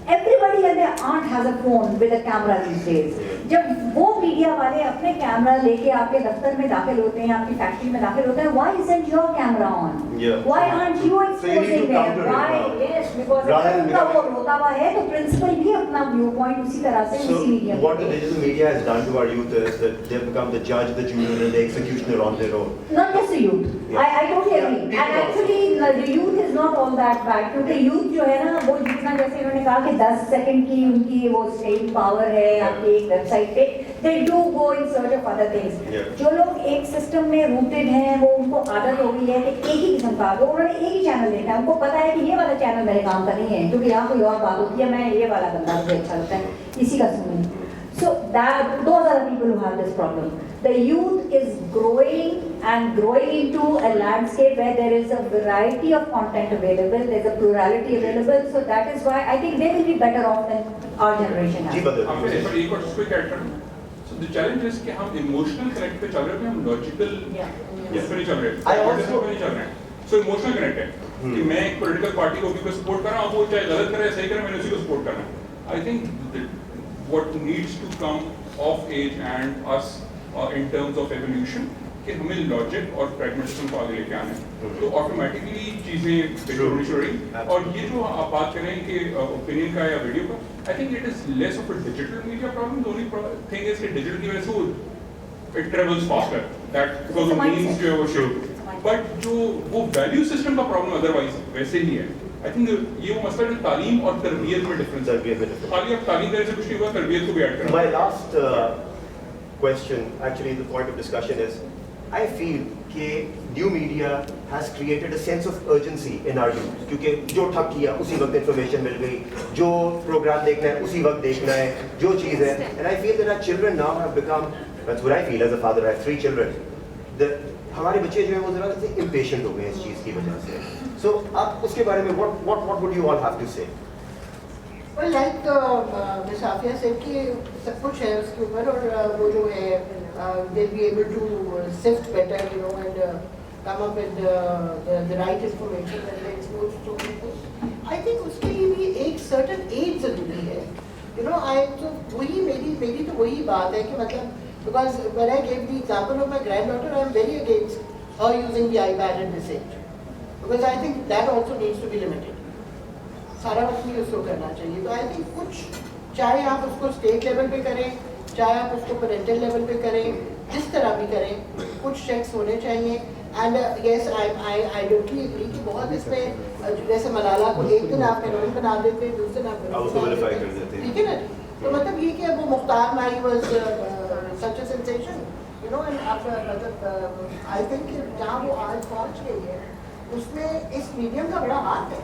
Everybody and their aunt has a phone with a camera these days. जब वो मीडिया वाले अपने कैमरा लेके आपके दफ्तर में दाखिल होते हैं, आपकी फैक्ट्री में दाखिल होते हैं, why isn't your camera on? Yeah. Why aren't you So you need to exposing them? counter it Why? now. Yes, because Rather अगर than उनका वो becoming- रोता हुआ है तो प्रिंसिपल भी अपना व्यू पॉइंट उसी तरह से So उसी media what the digital media has done to our youth is that they've become the judge, the jury, and the executioner on their own. Not just the youth. Yeah. I totally Yeah, agree. people And actually, the youth is not all that bad. क्योंकि youth जो है ना, वो जितना जैसे उन्होंने कहा कि 10 सेकंड की उनकी वो स्टेइंग पावर है आपकी एक वेबसाइट पे, they do go in search of other things. Yeah. जो लोग एक सिस्टम में रूटेड हैं, वो उनको आदत हो गई है कि एक ही किस्म का, वो उन्होंने एक ही चैनल देखा है, उनको पता है कि ये वाला चैनल मेरे काम का नहीं है, क्योंकि यहाँ कोई और बात होती है, मैं ये वाला बंदा मुझे अच्छा लगता है, इसी का सुनूंगी. So those are the people who have this problem. The youth is growing and growing into a landscape where there is a variety of content available, there's a plurality available, so that is why I think they will be better off than our generation ji has. बदल. हम पर एक और quick add करूं. So the challenge is कि हम emotional connect पे चल रहे हैं, हम लॉजिकल इस पे नहीं चल रहे. I also- पे नहीं चल रहे हैं. So इमोशनल कनेक्ट है कि मैं एक पॉलिटिकल पार्टी को भी सपोर्ट कर रहा हूं, वो चाहे गलत करे सही करे, मैंने उसी को सपोर्ट करना है. I think what needs to come of age and us in terms of evolution कि हमें लॉजिक और प्रैग्मेटिज्म को आगे लेके आना है, तो ऑटोमेटिकली चीजें बेटर होनी शुरू होगी. और ये जो आप बात कर रहे हैं कि ओपिनियन का या वीडियो का, I think it is less of a digital media problem. The only thing is कि डिजिटल की वजह से it travels faster, that because of meanings जो है वो शिफ्ट. बट जो वो वैल्यू सिस्टम का प्रॉब्लम अदरवाइज वैसे ही है. आई थिंक ये वो मसला है तालीम और तरबियत में डिफरेंस है. तरबियत में difference. खाली आप तालीम देने से कुछ नहीं होगा, तरबियत को भी ऐड करना. My last question, actually the point of discussion is, I feel कि new media has created a sense of urgency in our youth. क्योंकि जो ठग किया उसी वक्त information मिल गई, जो प्रोग्राम देखना है उसी वक्त देखना है, जो चीज़ है. And I feel that our children now have become, that's what I feel as a father. I have 3 children. हमारे बच्चे जो हैं वो ज़रा से impatient हो गए इस चीज़ की वजह से. So आप उसके बारे में what would you all have to say? Well, like Ms. Afia said कि सब कुछ है उसके ऊपर, और वो जो है they'll be able to sift better, you know, and come up with the right information and then expose to people. I think उसके लिए भी एक certain age ज़रूरी है. You know, तो वही मेरी तो वही बात है कि मतलब, because when I gave the example of my granddaughter, I am very against her using the iPad at this age, because I think that also needs to be limited. सारा वक्त नहीं उसको करना चाहिए. तो आई थिंक कुछ, चाहे आप उसको स्टेट लेवल पे करें, चाहे आप उसको पेरेंटल लेवल पे करें, जिस तरह भी करें, कुछ चेक्स होने चाहिए. And yes I totally agree कि बहुत इसमें जैसे मलाला को एक दिन आप हेरोइन बना देते, दूसरे दिन आप आप उसको vilify कर देते. ठीक है ना. तो मतलब ये कि वो Mukhtar Mahi was such a sensation, you know, and आप मतलब आई थिंक जहाँ वो आज पहुँच गई है उसमें इस मीडियम का बड़ा हाथ है,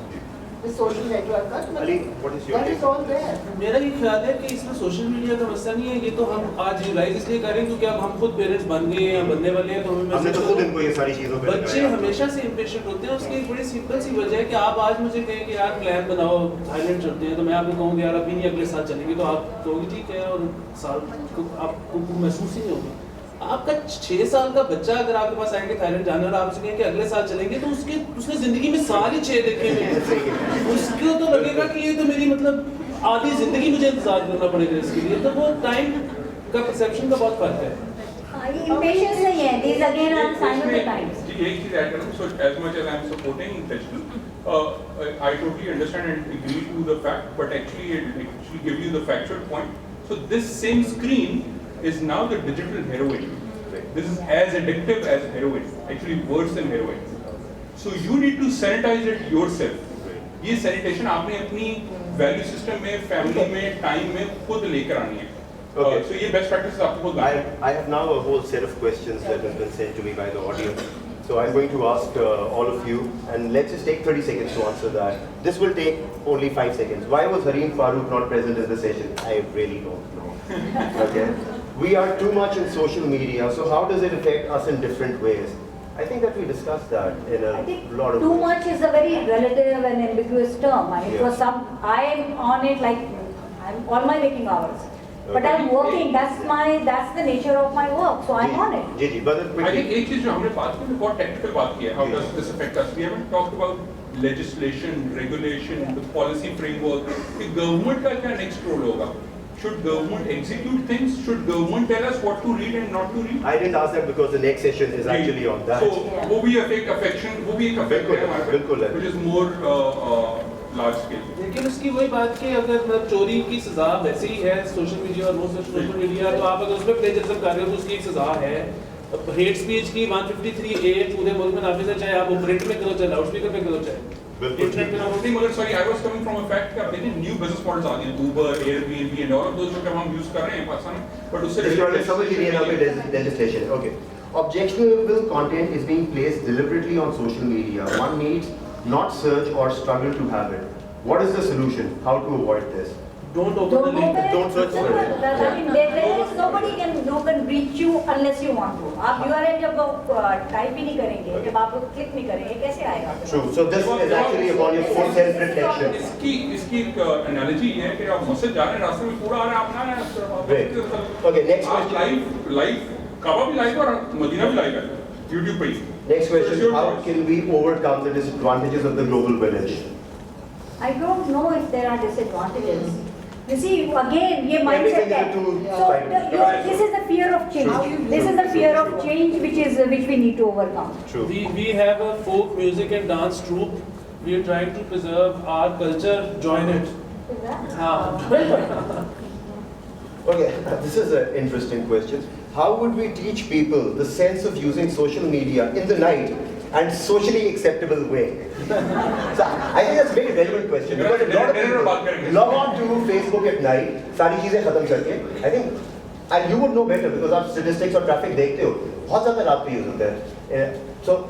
इस सोशल नेटवर्क का. तो Ali, what is your that is take? all there. मेरा ये ख्याल है कि इसमें सोशल मीडिया का मसला नहीं है. ये तो हम आज रियलाइज इसलिए करें क्योंकि अब हम खुद पेरेंट्स बन गए हैं या बनने वाले हैं, तो हमें हमने तो खुद इनको ये सारी चीज़ों पे बच्चे लगाया. हमेशा से इम्पेशेंट होते हैं. उसकी एक बड़ी सिंपल सी वजह है कि आप आज मुझे कहें कि यार प्लान बनाओ, थाईलैंड चलते हैं, तो मैं आपको कहूँगी यार अभी नहीं अगले साल चलेंगे, तो आप कहोगे ठीक है, और साल आपको महसूस ही नहीं होगा. आपका 6 साल का बच्चा अगर आपके पास आएंगे थाईलैंड जाने और आप उससे कहें कि अगले साल चलेंगे, तो उसने जिंदगी में सारी 6 देखे हुए हैं. उसको तो लगेगा कि ये तो मेरी मतलब आधी जिंदगी मुझे इंतजार करना पड़ेगा इसके लिए. तो वो टाइम का परसेप्शन का बहुत फर्क है. ये impatience नहीं है. These again are sign of the times. जी एक चीज ऐड करूँ. So as much as I am supporting digital, I totally understand and agree to the fact, but actually it actually give you the factual point. So this same screen is now the digital heroin. This is as addictive as heroin, actually worse than heroin. So you need to sanitize it yourself. ये sanitation आपने अपनी value system में, family में, time में खुद लेकर आनी है. Okay. So ये best practices आपको खुद लानी है. I have now a whole set of questions that has been sent to me by the audience. So I'm going to ask all of you, and let's just take 30 seconds to answer that. This will take only 5 seconds. Why was Hareem Farooq not present in the session? I really don't know. Okay. We are too much in social media, so how does it affect us in different ways? I think that we discussed that in a I think lot of too ways. much is a very relative and ambiguous term. I mean, Yeah. for some, I am on it like I'm all my waking hours. But I'm working. That's the nature of my work. So I'm on it. Ji ji, but I quickly. think एक चीज जो हमने बात की बहुत technical बात की है, how does this affect us? We haven't talked about legislation, regulation, the policy framework. कि government का क्या next role होगा? Should government execute things? Should government tell us what to read and not to read? I didn't ask that because the next session is actually on that. So वो भी एक effect है हमारे पे, बिल्कुल है। which is more large scale. लेकिन उसकी वही बात कि अगर मतलब चोरी की सजा वैसे ही है सोशल मीडिया और नो सोशल मीडिया, तो आप अगर उसमें प्लेजरिज्म कर रहे हो तो उसकी एक सजा है। हेट स्पीच की 153A पूरे मुल्क में नाफिज है, चाहे आप वो प्रिंट में करो चाहे लाउड स्पीकर पे करो चाहे बिल्कुल इंटरनेट पे ना हो। नहीं मगर sorry, I was coming from a fact कि आप देखें new business models आ गए हैं, Uber, Airbnb and all of those जो कि हम use कर रहे हैं पाकिस्तान में, but उससे This समझ ही नहीं है यहाँ पे legislation. Okay. Objectionable content is being placed deliberately on social media. One needs not search or struggle to have it. What is the solution? How to avoid this? Don't open the link. Don't search for it. I mean, there is nobody can reach you unless you want to. आप URL जब type ही नहीं करेंगे, जब आप click नहीं करेंगे, कैसे आएगा? True. So this is actually upon your own self-reflection. इसकी एक analogy ये है कि आप मस्जिद जा रहे हैं, रास्ते में पूरा आ रहा है, आप ना Great. Okay, next आप question. लाइव काबा भी लाइव और मदीना भी लाइव है YouTube पे ही। Next question. How can we overcome the disadvantages of the global village? I don't know if there are disadvantages. You see, again, ये mindset Everything है. is to So fight. this is the fear of change. This is the fear of change which we need to overcome. True. We have a folk music and dance troupe. We are trying to preserve our culture. Join it. हाँ. Okay, this is an interesting question. How would we teach people the sense of using social media in the night and socially acceptable way? So I think that's a very relevant question because a lot of people log on to Facebook at night, सारी चीजें खत्म करके. I think, and you would know better because आप statistics और traffic देखते हो, बहुत ज़्यादा रात पे use होता है. So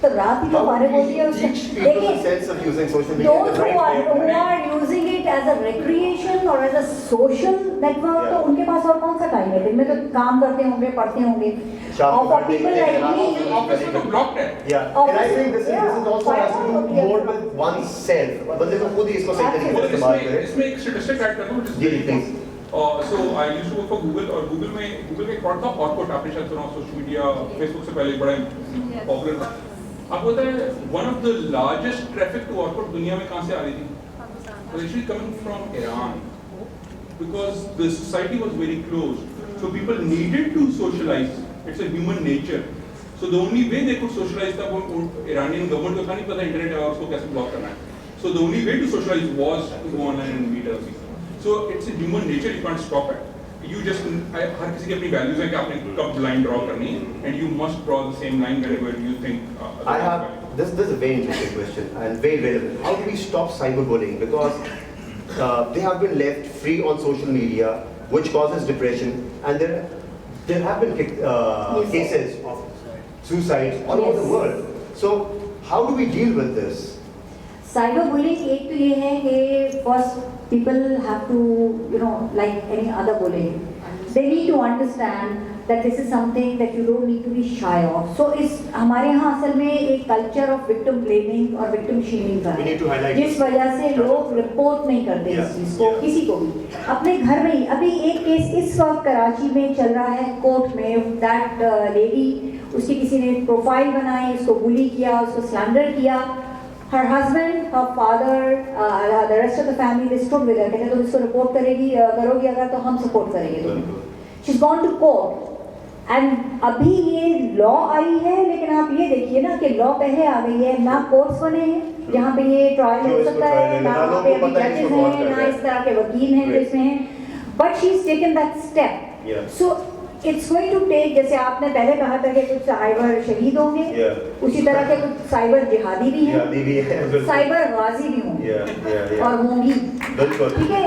तो रात ही तो how हमारे do होती है we उसमें. teach people the देखिए, sense of using social media in those the right way? who are using it as a recreation or as a social network, तो उनके पास और कौन सा टाइम है? दिन में तो काम करते होंगे, पढ़ते होंगे. शाम और को for पढ़ते people हैं, like me, ऑफिस में तो ब्लॉक्ड है। Yeah, and I think this is also has to do more with oneself. बंदे को खुद ही इसको सही तरीके से इस्तेमाल करे. इसमें एक स्टैटिस्टिक ऐड कर दूं जी जी please. So I used to work for Google और Google का एक प्रोडक्ट था Orkut, आपने शायद सुना हो, सोशल मीडिया फेसबुक से पहले बड़ा पॉपुलर था। आपको पता है one of the largest traffic to Orkut दुनिया में कहाँ से आ रही थी? It was actually coming from Iran because the society was very closed, so people needed to socialize. It's a human nature. So the only way they could socialize था वो Iranian government को था नहीं पता इंटरनेट और उसको कैसे block करना है. So the only way to socialize was to go online and meet other people. So it's a human nature, you can't stop it. You just हर किसी की अपनी values हैं कि आपने कब line draw करनी है, and you must draw the same line wherever you think. I have this is a very interesting question and very relevant. How do we stop cyberbullying? Because they have been left free on social media, which causes depression, and there have been cases of suicides all over the world. So how do we deal with this? Cyber bullying एक तो ये है कि first people have to like any other bullying, they need to understand that this is something that you don't need to be shy of. So इस हमारे यहाँ असल में एक कल्चर ऑफ विक्टिम ब्लेमिंग और विक्टिम शेमिंग का We need to है, highlight जिस वजह से लोग रिपोर्ट नहीं करते इस चीज़ को किसी को भी अपने घर में ही. अभी एक केस इस वक्त कराची में चल रहा है कोर्ट में, दैट लेडी, उसकी किसी ने प्रोफाइल बनाई, उसको बुली किया, उसको स्लैंडर किया. Her husband, her father, the rest of the family, they stood with her. कहते तुम इसको रिपोर्ट करोगी अगर तो हम सपोर्ट करेंगे तुम्हें. She's gone to court. And अभी ये लॉ आई है, लेकिन आप ये देखिए ना कि लॉ पहले आ गई है, ना कोर्ट्स बने हैं जहाँ पे ये ट्रायल हो सकता है, ना वहाँ पे अभी जजेस हैं, ना इस तरह के वकील हैं जो इसमें हैं. But she's taken that step. Yeah. So it's going to take, जैसे आपने पहले कहा था कि कुछ साइबर शहीद होंगे, उसी तरह के कुछ साइबर जिहादी भी हैं, साइबर गाजी भी होंगे और होंगी. ठीक है,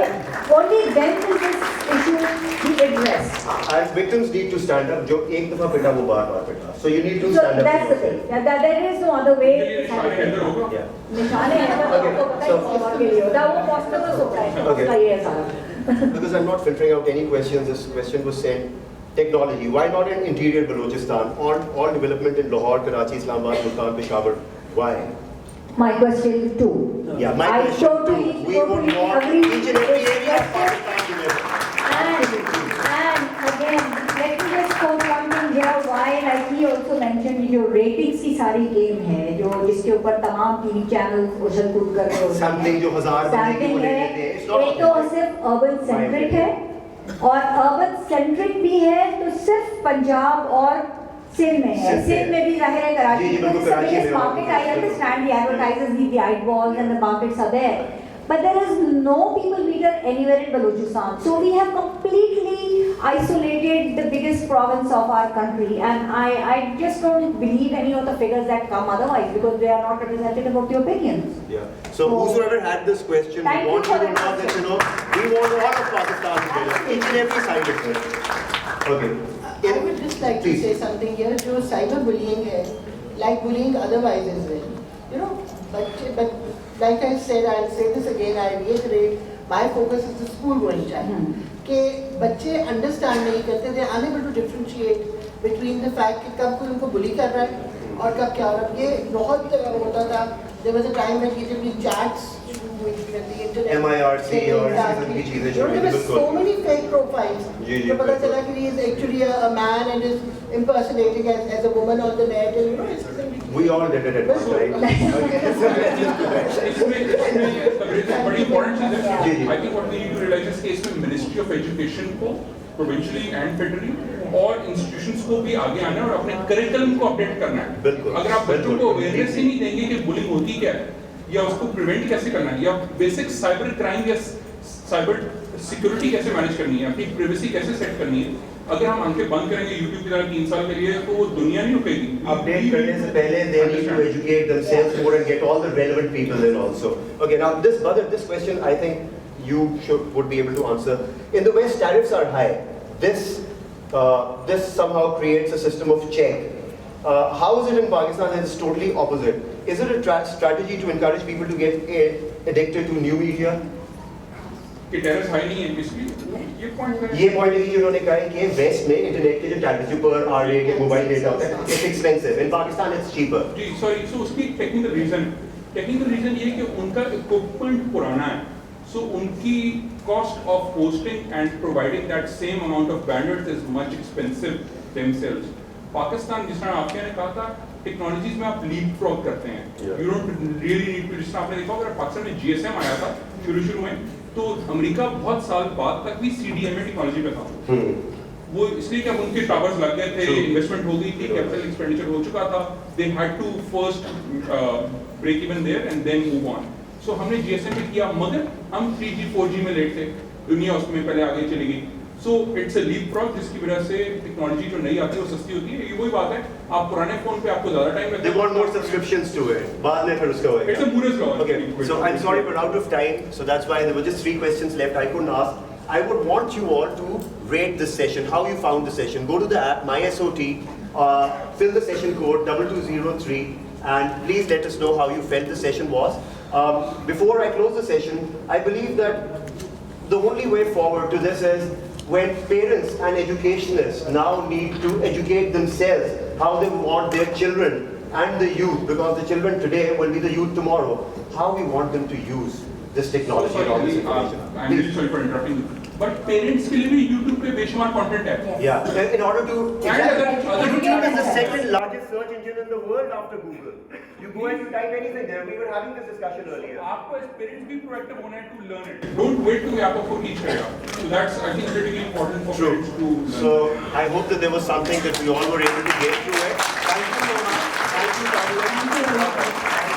only then will this issue be addressed. And victims need to stand up. जो एक दफा पिटा वो बार-बार पिटा. So you need to So stand up. that's the thing. That there is no other way. Yeah. निशाने हैं तो आपको पता है किसी और के लिए होता है, वो पॉसिबल होता है. Okay. उसका ये है सारा. Because I'm not filtering out any questions, this question was sent. Technology. Why not in interior Balochistan? All development in Lahore, Karachi, Islamabad, Multan, Peshawar. Why? My question too. Yeah, my I question too. totally We would want agree each and every with area of this question. Pakistan to live. And mentioned, जो ratings की सारी game है, जो जिसके ऊपर तमाम TV channels उछल कूद कर रहे होते हैं, Sampling जो 1000 बंदे की वो ले लेते हैं, it's not एक तो सिर्फ urban centric है, और urban centric भी है तो सिर्फ पंजाब और सिंध में है। सिंध में भी जाहिर है कराची जी, बिल्कुल, में कराची में market. I understand the advertisers need the eyeballs and the markets are there. But there is no people meter anywhere in Balochistan. So we have completely isolated the biggest province of our country. And I just don't believe any of the figures that come otherwise because they are not representative of the opinions. Yeah. So whosoever had this question, we Thank you want you for to that know that, you know, we want all of Pakistan together, each and every side of it. Okay. I would just like to Please. say something here. जो cyberbullying है, like bullying otherwise as well. You know, but like I said, I'll say this again. I reiterate. My focus is the school-going child. कि बच्चे understand नहीं करते, they are unable to differentiate between the fact कि कब कोई उनको bully कर रहा है और कब क्या हो रहा है. ये बहुत होता था. There was a time when ये जब chats when the internet MIRC और इस किस्म की चीजें you know, there were बिल्कुल. so many fake profiles. जी, जी, तो पता बिल्कुल. चला कि he is actually a man and is impersonating as a woman on the net and you know it's We all did it at one time. इसमें बड़ी important चीज़ है. जी, जी. I think what we need to realize is कि इसमें Ministry of Education को provincially and federally और institutions को भी आगे आना है और अपने curriculum को update करना है. बिल्कुल. अगर आप बच्चों को बिल्कुल. awareness ही नहीं देंगे कि bullying होती क्या है या उसको prevent कैसे करना है या basic cyber crime या cyber security कैसे manage करनी है, अपनी privacy कैसे set करनी है, अगर हम आंखें बंद करेंगे YouTube की तरह 3 साल के लिए तो वो दुनिया नहीं रुकेगी. Update करने से पहले they need to educate themselves more and get all the relevant people in also. Okay, now this question I think you would be able to answer. In the West, tariffs are high. This somehow creates a system of check. How is it in Pakistan that it's totally opposite? Is it a strategy to encourage people to get addicted to new media? कि terrace high नहीं है इसलिए ये point है. ये point है उन्होंने कहा है कि वेस्ट में इंटरनेट के जो टैरिफ जो पर आर रेट या मोबाइल डेटा होता है it's expensive in Pakistan it's cheaper. जी सॉरी सो उसकी टेक्निकल रीजन ये कि उनका इक्विपमेंट पुराना है सो उनकी cost of hosting and providing that same amount of bandwidth is much expensive themselves. Pakistan जिस तरह आपने कहा था टेक्नोलॉजीज में आप लीप फ्रॉग करते हैं. You don't really need to. जिस तरह आपने देखा अगर पाकिस्तान में जीएसएम आया था शुरू में तो अमेरिका बहुत साल बाद तक भी सीडीएमए टेक्नोलॉजी पे था. वो इसलिए कि अब उनके टावर्स लग गए थे, इन्वेस्टमेंट हो गई थी, कैपिटल एक्सपेंडिचर हो चुका था. They had to first break even there and then move on. So हमने जीएसएम पे किया मगर हम 3G 4G में लेट थे, दुनिया उसमें पहले आगे चली गई. So it's a leap frog जिसकी वजह से टेक्नोलॉजी जो नई आती है वो सस्ती होती है. ये वही बात है आप पुराने फोन पे आपको ज्यादा टाइम लगता They है. want more subscriptions to it. बाद में फिर उसका होएगा. It's a Moore's law. Okay, so I'm sorry we're out of time, so that's why there were just 3 questions left. I couldn't ask. I would want you all to rate this session, how you found the session. Go to the app, MySOT, fill the session code 2203, and please let us know how you felt the session was. Before I close the session, I believe that the only way forward to this is when parents and educationists now need to educate themselves how they want their children and the youth, because the children today will be the youth tomorrow, how we want them to use this technology and all this information. I'm really sorry for interrupting you. But parents के लिए भी YouTube पे बेशुमार content है. Yeah, in order to... other- YouTube is the second largest search engine in the world after Google. You go and you type anything there. We were having this discussion earlier. आपको as parents भी proactive होना है to learn it. Don't wait till आपको कोई teach करेगा. So that's I think critically important for True. parents to learn. So I hope that there was something that we all were able to get through it. Thank you so much. Thank you, Pamela. Thank you.